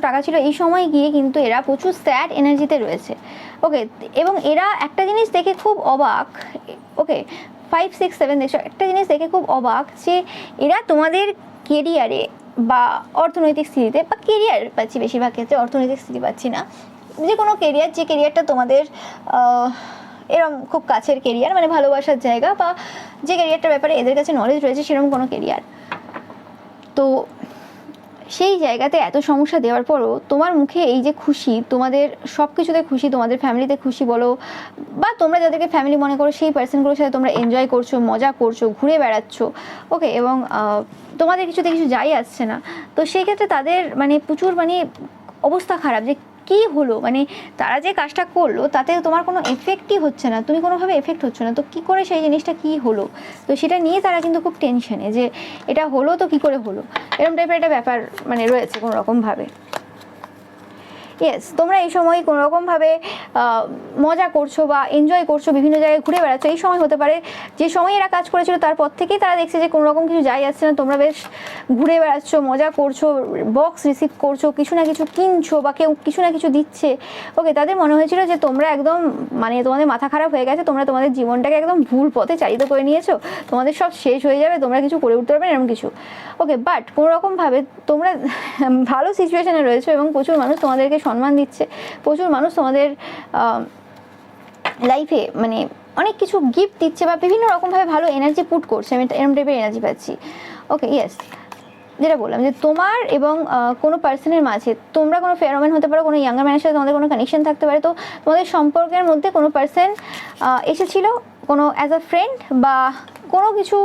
টাকা ছিল, এই সময় গিয়ে কিন্তু এরা প্রচুর স্যাড এনার্জিতে রয়েছে। ওকে, এবং এরা একটা জিনিস দেখে খুব অবাক, ওকে 5, 6, 7 দেখছো, একটা জিনিস দেখে খুব অবাক যে এরা তোমাদের কেরিয়ারে বা অর্থনৈতিক স্থিতিতে, বা কেরিয়ার পাচ্ছি বেশিরভাগ ক্ষেত্রে, অর্থনৈতিক স্থিতি পাচ্ছি না, যে কোনো কেরিয়ার, যে কেরিয়ারটা তোমাদের এরকম খুব কাছের কেরিয়ার, মানে ভালোবাসার জায়গা, বা যে কেরিয়ারটার ব্যাপারে এদের কাছে নলেজ রয়েছে সেরকম কোনো কেরিয়ার, তো সেই জায়গাতে এত সমস্যা দেওয়ার পরও তোমার মুখে এই যে খুশি, তোমাদের সব কিছুতে খুশি, তোমাদের ফ্যামিলিতে খুশি বলো, বা তোমরা যাদেরকে ফ্যামিলি মনে করো সেই পার্সনগুলোর সাথে তোমরা এনজয় করছো, মজা করছো, ঘুরে বেড়াচ্ছ। ওকে, এবং তোমাদের কিছুতে কিছু যাই আসছে না, তো সেই ক্ষেত্রে তাদের মানে প্রচুর মানে অবস্থা খারাপ, যে কি হলো, মানে তারা যে কাজটা করলো তাতে তোমার কোনো এফেক্টই হচ্ছে না, তুমি কোনোভাবে এফেক্ট হচ্ছে না, তো কি করে সেই জিনিসটা কি হলো, তো সেটা নিয়ে তারা কিন্তু খুব টেনশনে, যে এটা হলো তো কি করে হলো, এরকম টাইপের একটা ব্যাপার মানে রয়েছে কোনো রকমভাবে। ইয়েস, তোমরা এই সময় কোনোরকমভাবে মজা করছো বা এনজয় করছো, বিভিন্ন জায়গায় ঘুরে বেড়াচ্ছো, এই সময় হতে পারে যে সময় এরা কাজ করেছিল তারপর থেকেই তারা দেখছে যে কোনো রকম কিছু যাই আসছে না, তোমরা বেশ ঘুরে বেড়াচ্ছো, মজা করছো, বক্স রিসিভ করছো, কিছু না কিছু কিনছো, বা কেউ কিছু না কিছু দিচ্ছে। ওকে, তাদের মনে হয়েছিল যে তোমরা একদম মানে তোমাদের মাথা খারাপ হয়ে গেছে, তোমরা তোমাদের জীবনটাকে একদম ভুল পথে চালিত করে নিয়েছো, তোমাদের সব শেষ হয়ে যাবে, তোমরা কিছু করে উঠতে পারবে না, এরকম কিছু। ওকে, বাট কোনোরকমভাবে তোমরা ভালো সিচুয়েশনে রয়েছো, এবং প্রচুর মানুষ তোমাদেরকে সম্মান দিচ্ছে, প্রচুর মানুষ তোমাদের লাইফে মানে অনেক কিছু গিফট দিচ্ছে, বা বিভিন্ন রকমভাবে ভালো এনার্জি পুট করছে, আমি এরম টাইপের এনার্জি পাচ্ছি। ওকে, ইয়েস, যেটা বললাম যে তোমার এবং কোনো পার্সনের মাঝে তোমরা কোনো ফেরোমেন হতে পারো, কোনো ইয়াঙ্গার ম্যানের সাথে তোমাদের কোনো কানেকশন থাকতে পারে, তো তোমাদের সম্পর্কের মধ্যে কোনো পার্সন এসেছিলো কোনো অ্যাজ আ ফ্রেন্ড, বা কোনো কিছু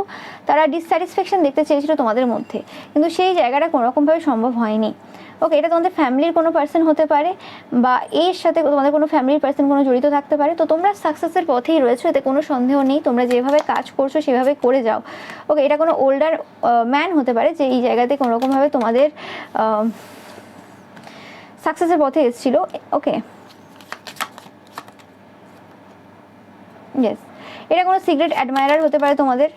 তারা ডিসস্যাটিসফ্যাকশন দেখতে চেয়েছিল তোমাদের মধ্যে, কিন্তু সেই জায়গাটা কোনোরকমভাবে সম্ভব হয়নি। ওকে, এটা তোমাদের ফ্যামিলির কোনো পার্সন হতে পারে, বা এর সাথে তোমাদের কোনো ফ্যামিলির পার্সন কোনো জড়িত থাকতে পারে, তো তোমরা সাকসেসের পথেই রয়েছো, এতে কোনো সন্দেহ নেই, তোমরা যেভাবে কাজ করছো সেভাবে করে যাও। ওকে, এটা কোনো ওল্ডার ম্যান হতে পারে যে এই জায়গাতে কোনোরকমভাবে তোমাদের সাকসেসের পথে এসেছিল। ওকে, ইয়েস, এটা কোনো সিক্রেট অ্যাডমায়ারার হতে পারে তোমাদের,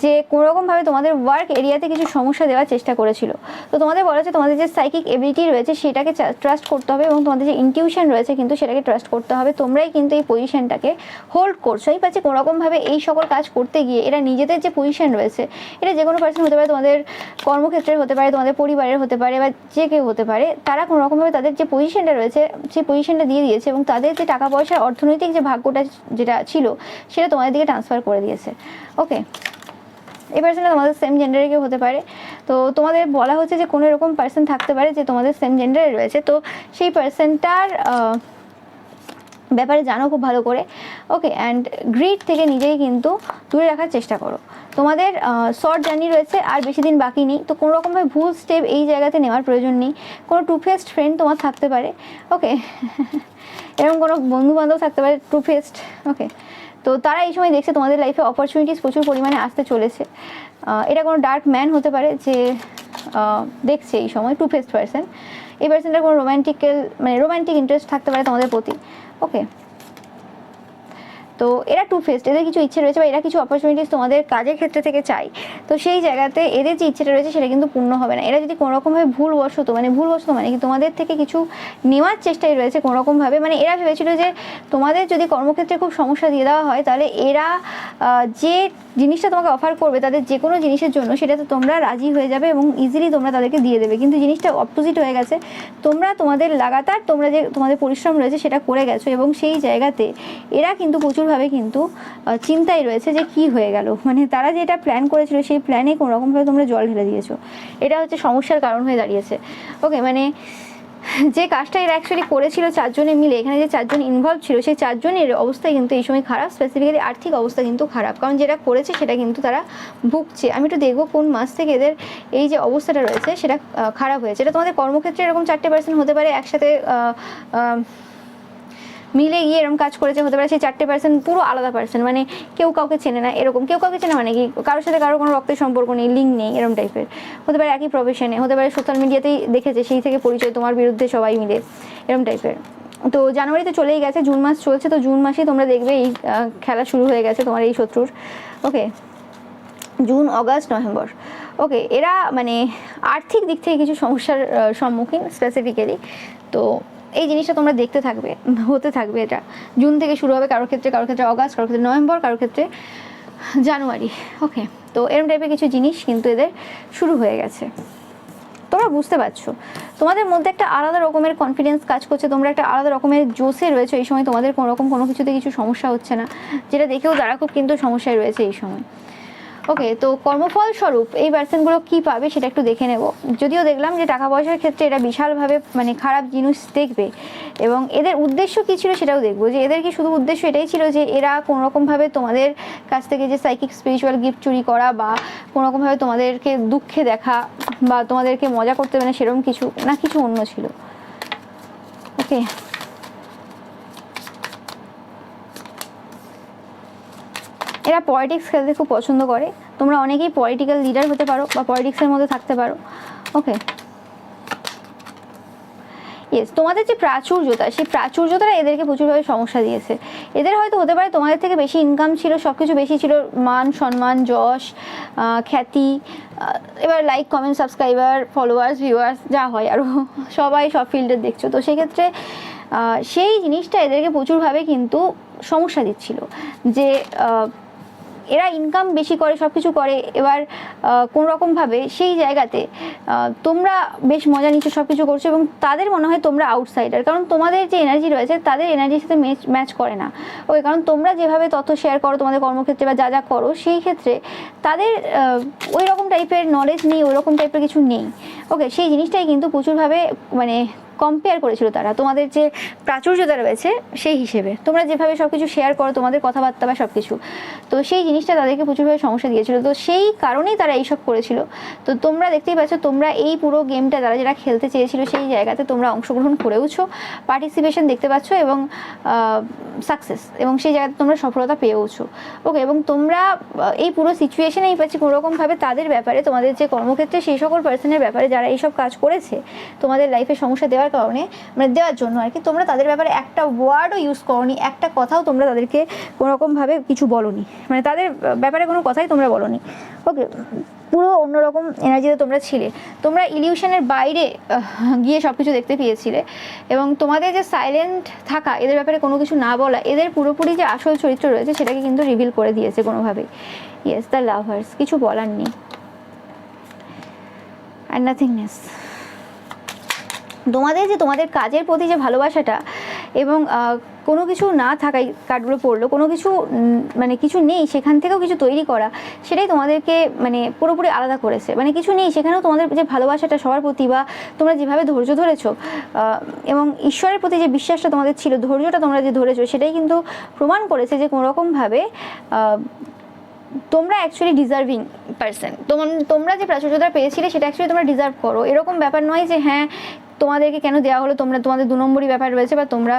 যে কোনোরকমভাবে তোমাদের ওয়ার্ক এরিয়াতে কিছু সমস্যা দেওয়ার চেষ্টা করেছিল, তো তোমাদের বলা হচ্ছে তোমাদের যে সাইকিক এবিলিটি রয়েছে সেটাকে ট্রাস্ট করতে হবে, এবং তোমাদের যে ইনটিউশন রয়েছে কিন্তু সেটাকে ট্রাস্ট করতে হবে। তোমরাই কিন্তু এই পজিশনটাকে হোল্ড করছো, এই পাচ্ছে কোনোরকমভাবে এই সকল কাজ করতে গিয়ে এরা নিজেদের যে পজিশন রয়েছে, এটা যে কোনো পার্সন হতে পারে, তোমাদের কর্মক্ষেত্রের হতে পারে, তোমাদের পরিবারের হতে পারে, বা যে কেউ হতে পারে, তারা কোনোরকমভাবে তাদের যে পজিশনটা রয়েছে সেই পজিশনটা দিয়ে দিয়েছে, এবং তাদের যে টাকা পয়সার অর্থনৈতিক যে ভাগ্যটা যেটা ছিল সেটা তোমাদের দিকে ট্রান্সফার করে দিয়েছে। ওকে, এই পার্সনটা তোমাদের সেম জেন্ডারে কেউ হতে পারে, তো তোমাদের বলা হচ্ছে যে কোনো এরকম পার্সন থাকতে পারে যে তোমাদের সেম জেন্ডারে রয়েছে, তো সেই পার্সনটার ব্যাপারে জানো খুব ভালো করে। ওকে, অ্যান্ড গ্রিড থেকে নিজেই কিন্তু দূরে রাখার চেষ্টা করো। তোমাদের শর্ট জার্নি রয়েছে, আর বেশি দিন বাকি নেই, তো কোনো রকমভাবে ভুল স্টেপ এই জায়গাতে নেওয়ার প্রয়োজন নেই। কোনো টু ফেসড ফ্রেন্ড তোমার থাকতে পারে, ওকে এরকম কোনো বন্ধু বান্ধব থাকতে পারে টু ফেসড। ওকে, তো তারা এই সময় দেখছে তোমাদের লাইফে অপরচুনিটিস প্রচুর পরিমাণে আসতে চলেছে। এটা কোনো ডার্ক ম্যান হতে পারে যে দেখছে এই সময় টু ফেসড পার্সন, এই পার্সনটার কোনো রোম্যান্টিক ইন্টারেস্ট থাকতে পারে তোমাদের প্রতি। ওকে, তো এরা টু ফেসড, এদের কিছু ইচ্ছে রয়েছে বা এরা কিছু অপরচুনিটিস তোমাদের কাজের ক্ষেত্রে থেকে চাই, তো সেই জায়গাতে এদের যে ইচ্ছেটা রয়েছে সেটা কিন্তু পূর্ণ হবে না। এরা যদি কোনোরকমভাবে ভুলবশত মানে কি তোমাদের থেকে কিছু নেওয়ার চেষ্টায় রয়েছে কোনোরকমভাবে, মানে এরা ভেবেছিল যে তোমাদের যদি কর্মক্ষেত্রে খুব সমস্যা দিয়ে দেওয়া হয় তাহলে এরা যে জিনিসটা তোমাকে অফার করবে তাদের যে কোনো জিনিসের জন্য, সেটাতে তোমরা রাজি হয়ে যাবে এবং ইজিলি তোমরা তাদেরকে দিয়ে দেবে। কিন্তু জিনিসটা অপোজিট হয়ে গেছে, তোমরা তোমাদের লাগাতার তোমরা যে তোমাদের পরিশ্রম রয়েছে সেটা করে গেছো এবং সেই জায়গাতে এরা কিন্তু প্রচুরভাবে কিন্তু চিন্তায় রয়েছে যে কি হয়ে গেল, মানে তারা যেটা প্ল্যান করেছিল সেই প্ল্যানে কোনোরকমভাবে তোমরা জল ঢেলে দিয়েছো। এটা হচ্ছে সমস্যার কারণ হয়ে দাঁড়িয়েছে। ওকে, মানে যে কাজটা এরা অ্যাকচুয়ালি করেছিল চারজনে মিলে, এখানে যে চারজন ইনভলভ ছিল সেই চারজনের অবস্থা কিন্তু এই সময় খারাপ, স্পেসিফিক্যালি আর্থিক অবস্থা কিন্তু খারাপ, কারণ যেটা করেছে সেটা কিন্তু তারা ভুগছে। আমি একটু দেখবো কোন মাস থেকে এদের এই যে অবস্থাটা রয়েছে সেটা খারাপ হয়েছে। এটা তোমাদের কর্মক্ষেত্রে এরকম 4টে পার্সন হতে পারে একসাথে মিলে গিয়ে এরকম কাজ করেছে, হতে পারে সেই 4টে পার্সন পুরো আলাদা পার্সন, মানে কেউ কাউকে চেনে না এরকম, কেউ কাউকে চেনে মানে কি কারোর সাথে কারোর কোনো রক্তের সম্পর্ক নেই, লিঙ্ক নেই, এরকম টাইপের হতে পারে। একই প্রফেশনে হতে পারে, সোশ্যাল মিডিয়াতেই দেখেছে সেই থেকে পরিচয়, তোমার বিরুদ্ধে সবাই মিলে এরকম টাইপের। তো জানুয়ারিতে চলেই গেছে, জুন মাস চলছে, তো জুন মাসেই তোমরা দেখবে এই খেলা শুরু হয়ে গেছে তোমার এই শত্রুর। ওকে, জুন, অগাস্ট, নভেম্বর। ওকে, এরা মানে আর্থিক দিক থেকে কিছু সমস্যার সম্মুখীন স্পেসিফিক্যালি, তো এই জিনিসটা তোমরা দেখতে থাকবে, হতে থাকবে। এটা জুন থেকে শুরু হবে কারোর ক্ষেত্রে অগাস্ট, কারোর ক্ষেত্রে নভেম্বর, কারোর ক্ষেত্রে জানুয়ারি। ওকে, তো এরকম টাইপের কিছু জিনিস কিন্তু এদের শুরু হয়ে গেছে। তোমরা বুঝতে পারছো তোমাদের মধ্যে একটা আলাদা রকমের কনফিডেন্স কাজ করছে, তোমরা একটা আলাদা রকমের জোশে রয়েছে এই সময়, তোমাদের কোনো কিছুতে কিছু সমস্যা হচ্ছে না, যেটা দেখেও তারা খুব কিন্তু সমস্যায় রয়েছে এই সময়। ওকে, তো কর্মফল স্বরূপ এই পার্সনগুলো কী পাবে সেটা একটু দেখে নেব। যদিও দেখলাম যে টাকা পয়সার ক্ষেত্রে এরা বিশালভাবে মানে খারাপ জিনিস দেখবে, এবং এদের উদ্দেশ্য কী ছিল সেটাও দেখবো, যে এদের কি শুধু উদ্দেশ্য এটাই ছিল যে এরা কোনোরকমভাবে তোমাদের কাছ থেকে যে সাইকিক স্পিরিচুয়াল গিফট চুরি করা বা কোনোরকমভাবে তোমাদেরকে দুঃখে দেখা বা তোমাদেরকে মজা করতে মানে সেরকম কিছু না, কিছু অন্য ছিল। ওকে, এরা পলিটিক্স খেলতে খুব পছন্দ করে, তোমরা অনেকেই পলিটিক্যাল লিডার হতে পারো বা পলিটিক্সের মধ্যে থাকতে পারো। ওকে, ইয়েস, তোমাদের যে প্রাচুর্যতা সেই প্রাচুর্যতা এদেরকে প্রচুরভাবে সমস্যা দিয়েছে। এদের হয়তো হতে পারে তোমাদের থেকে বেশি ইনকাম ছিল, সব কিছু বেশি ছিল, মান সম্মান যশ খ্যাতি, এবার like comment subscriber followers viewers যা হয় আরও সবাই সব ফিল্ডে দেখছো, তো সেক্ষেত্রে সেই জিনিসটা এদেরকে প্রচুরভাবে কিন্তু সমস্যা দিচ্ছিল যে এরা ইনকাম বেশি করে সব কিছু করে, এবার কোনোরকমভাবে সেই জায়গাতে তোমরা বেশ মজা নিচ্ছ, সব কিছু করছো এবং তাদের মনে হয় তোমরা আউটসাইডার, কারণ তোমাদের যে এনার্জি রয়েছে তাদের এনার্জির সাথে ম্যাচ করে না। ওই কারণ তোমরা যেভাবে তথ্য শেয়ার করো তোমাদের কর্মক্ষেত্রে বা যা যা করো সেই ক্ষেত্রে তাদের ওই রকম টাইপের নলেজ নেই, ওই রকম টাইপের কিছু নেই। ওকে, সেই জিনিসটাই কিন্তু প্রচুরভাবে মানে কম্পেয়ার করেছিল তারা তোমাদের যে প্রাচুর্যতা রয়েছে সেই হিসেবে, তোমরা যেভাবে সব কিছু শেয়ার করো তোমাদের কথাবার্তা বা সব কিছু, তো সেই জিনিসটা তাদেরকে প্রচুরভাবে সমস্যা দিয়েছিল, তো সেই কারণেই তারা এইসব করেছিল। তো তোমরা দেখতেই পাচ্ছ তোমরা এই পুরো গেমটা তারা যারা খেলতে চেয়েছিল সেই জায়গাতে তোমরা অংশগ্রহণ করেওছো, পার্টিসিপেশন দেখতে পাচ্ছ এবং সাকসেস, এবং সেই জায়গাতে তোমরা সফলতা পেয়েওছো। ওকে, এবং তোমরা এই পুরো সিচুয়েশনেই পাচ্ছি কোনোরকমভাবে তাদের ব্যাপারে, তোমাদের যে কর্মক্ষেত্রে সেই সকল পার্সনের ব্যাপারে যারা এইসব কাজ করেছে তোমাদের লাইফে সমস্যা দেওয়ার কারণে, মানে দেওয়ার জন্য আর কি, তোমরা তাদের ব্যাপারে একটা ওয়ার্ডও ইউজ করোনি, একটা কথাও তোমরা তাদেরকে কোনোরকমভাবে কিছু বলোনি, মানে তাদের ব্যাপারে কোনো কথাই তোমরা বলোনি। ওকে, পুরো অন্যরকম এনার্জিতে তোমরা ছিলে, তোমরা ইলিউশনের বাইরে গিয়ে সব কিছু দেখতে পেয়েছিলে, এবং তোমাদের যে সাইলেন্ট থাকা, এদের ব্যাপারে কোনো কিছু না বলা, এদের পুরোপুরি যে আসল চরিত্র রয়েছে সেটাকে কিন্তু রিভিল করে দিয়েছে কোনোভাবেই। ইয়েস, দ্য লাভার্স, কিছু বলার নেই, অ্যান্ড নাথিংনেস। তোমাদের কাজের প্রতি যে ভালোবাসাটা এবং কোনো কিছু না থাকাই কার্ডগুলো পড়লো, কোনো কিছু মানে কিছু নেই সেখান থেকেও কিছু তৈরি করা, সেটাই তোমাদেরকে মানে পুরোপুরি আলাদা করেছে। মানে কিছু নেই সেখানেও তোমাদের যে ভালোবাসাটা সবার প্রতি, বা তোমরা যেভাবে ধৈর্য ধরেছো এবং ঈশ্বরের প্রতি যে বিশ্বাসটা তোমাদের ছিল, ধৈর্যটা তোমরা যে ধরেছো, সেটাই কিন্তু প্রমাণ করেছে যে কোনোরকমভাবে তোমরা অ্যাকচুয়ালি ডিজার্ভিং পার্সন। তোমরা যে প্রাচুর্যতা পেয়েছিলে সেটা অ্যাকচুয়ালি তোমরা ডিজার্ভ করো, এরকম ব্যাপার নয় যে হ্যাঁ তোমাদেরকে কেন দেওয়া হলো, তোমাদের 2 নম্বরই ব্যাপার রয়েছে বা তোমরা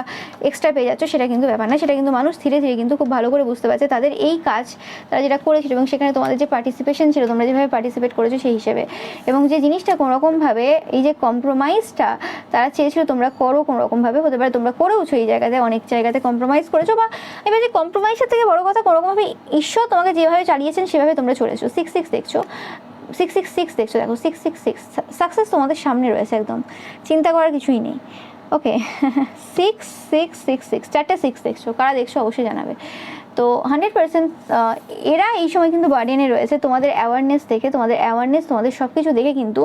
এক্সট্রা পেয়ে যাচ্ছ, সেটা কিন্তু ব্যাপার না। সেটা কিন্তু মানুষ ধীরে ধীরে কিন্তু খুব ভালো করে বুঝতে পারছে তাদের এই কাজ তারা যেটা করেছিল এবং সেখানে তোমাদের যে পার্টিসিপেশন ছিল, তোমরা যেভাবে পার্টিসিপেট করেছো সেই হিসেবে, এবং যে জিনিসটা কোনোরকমভাবে এই যে কম্প্রোমাইজটা তারা চেয়েছিল তোমরা করো কোনোরকমভাবে, হতে পারে তোমরা করেওছো এই জায়গাতে, অনেক জায়গাতে কম্প্রোমাইজ করেছো, বা এবার যে কম্প্রোমাইজের থেকে বড় কথা কোনোরকমভাবে ঈশ্বর তোমাকে যেভাবে চালিয়েছেন সেভাবে তোমরা চলেছো। 666 দেখছো, 666 দেখছো, দেখো 666 সাকসেস তোমাদের সামনে রয়েছে, একদম চিন্তা করার কিছুই নেই। ওকে 6666 4টে 6 দেখছো, কারা দেখছো অবশ্যই জানাবে। তো 100% এরা এই সময় কিন্তু গার্ডিয়ানে রয়েছে তোমাদের অ্যাওয়ারনেস দেখে, তোমাদের সব কিছু দেখে কিন্তু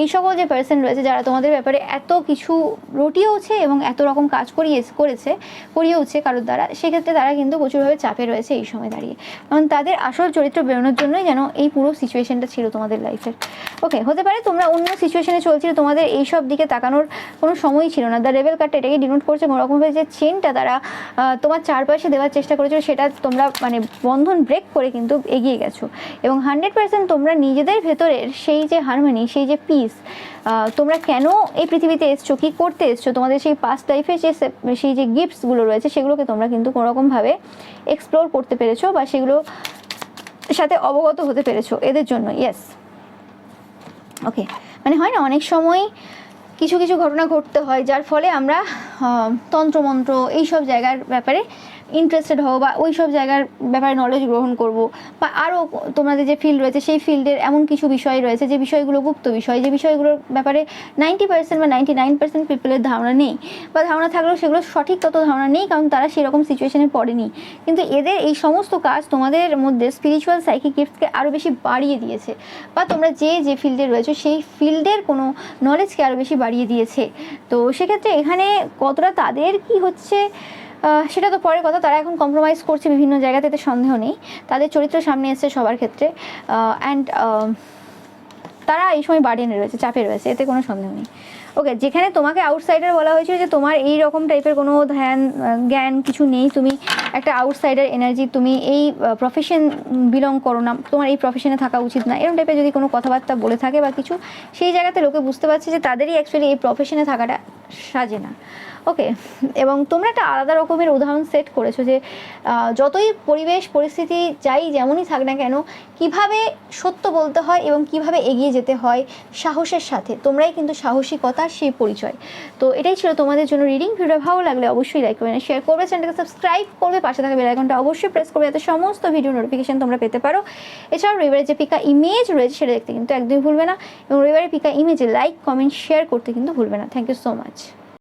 এই সকল যে পার্সন রয়েছে যারা তোমাদের ব্যাপারে এত কিছু রটিয়েওছে এবং এত রকম কাজ করিয়েওছে কারোর দ্বারা, সেক্ষেত্রে তারা কিন্তু প্রচুরভাবে চাপে রয়েছে এই সময় দাঁড়িয়ে, কারণ তাদের আসল চরিত্র বেরোনোর জন্যই যেন এই পুরো সিচুয়েশনটা ছিল তোমাদের লাইফের। ওকে, হতে পারে তোমরা অন্য সিচুয়েশনে চলছিল, তোমাদের এই সব দিকে তাকানোর কোনো সময়ই ছিল না। দ্য রেবেল কার্ডটা এটাকে ডিনোট করছে কোনোরকমভাবে যে চেনটা তারা তোমার চারপাশে দেওয়ার চেষ্টা করেছিল, সেটা তোমরা মানে বন্ধন ব্রেক করে কিন্তু এগিয়ে গেছো, এবং 100% তোমরা নিজেদের ভেতরের সেই যে হারমোনি, সেই যে পিস, তোমরা কেন এই পৃথিবীতে এসছো, কী করতে এসছো, তোমাদের সেই পাস্ট লাইফে সেই যে গিফটসগুলো রয়েছে সেগুলোকে তোমরা কিন্তু কোনোরকমভাবে এক্সপ্লোর করতে পেরেছো বা সেগুলো সাথে অবগত হতে পেরেছো এদের জন্য। ইয়েস, ওকে, মানে হয় না অনেক সময় কিছু কিছু ঘটনা ঘটতে হয় যার ফলে আমরা তন্ত্রমন্ত্র এইসব জায়গার ব্যাপারে ইন্টারেস্টেড হও বা ওই সব জায়গার ব্যাপারে নলেজ গ্রহণ করব, বা আরও তোমাদের যে ফিল্ড রয়েছে সেই ফিল্ডের এমন কিছু বিষয় রয়েছে যে বিষয়গুলো গুপ্ত বিষয়, যে বিষয়গুলোর ব্যাপারে 90% বা 99% পিপলের ধারণা নেই, বা ধারণা থাকলেও সেগুলো সঠিক তত ধারণা নেই, কারণ তারা সেরকম সিচুয়েশনে পড়েনি। কিন্তু এদের এই সমস্ত কাজ তোমাদের মধ্যে স্পিরিচুয়াল সাইকিক গিফটকে আরও বেশি বাড়িয়ে দিয়েছে, বা তোমরা যে ফিল্ডে রয়েছে সেই ফিল্ডের কোনো নলেজকে আরও বেশি বাড়িয়ে দিয়েছে। তো সেক্ষেত্রে এখানে কতটা তাদের কি হচ্ছে সেটা তো পরের কথা, তারা এখন কম্প্রোমাইজ করছে বিভিন্ন জায়গাতে, এতে সন্দেহ নেই, তাদের চরিত্র সামনে এসছে সবার ক্ষেত্রে, অ্যান্ড তারা এই সময় বার্ডেনে রয়েছে, চাপে রয়েছে, এতে কোনো সন্দেহ নেই। ওকে, যেখানে তোমাকে আউটসাইডার বলা হয়েছিল যে তোমার এই রকম টাইপের কোনো জ্ঞান কিছু নেই, তুমি একটা আউটসাইডার এনার্জি, তুমি এই প্রফেশন বিলং করো না, তোমার এই প্রফেশনে থাকা উচিত না, এরকম টাইপের যদি কোনো কথাবার্তা বলে থাকে বা কিছু, সেই জায়গাতে লোকে বুঝতে পারছে যে তাদেরই অ্যাকচুয়ালি এই প্রফেশনে থাকাটা সাজে না। ওকে, এবং তোমরা একটা আলাদা রকমের উদাহরণ সেট করেছো যে যতই পরিবেশ পরিস্থিতি যাই যেমনই থাক না কেন, কিভাবে সত্য বলতে হয় এবং কিভাবে এগিয়ে যেতে হয় সাহসের সাথে, তোমরাই কিন্তু সাহসিকতার সেই পরিচয়। তো এটাই ছিল তোমাদের জন্য রিডিং। ভিডিও ভালো লাগলে অবশ্যই লাইক করবে, শেয়ার করবে, চ্যানেলটাকে সাবস্ক্রাইব করবে, পাশে থাকা বেল আইকনটা অবশ্যই প্রেস করবে যাতে সমস্ত ভিডিও নোটিফিকেশন তোমরা পেতে পারো। এছাড়াও রবিবারের যে পিকা ইমেজ রয়েছে সেটা দেখতে কিন্তু একদমই ভুলবে না, এবং রবিবারের পিকা ইমেজে লাইক কমেন্ট শেয়ার করতে কিন্তু ভুলবে না। Thank you so much.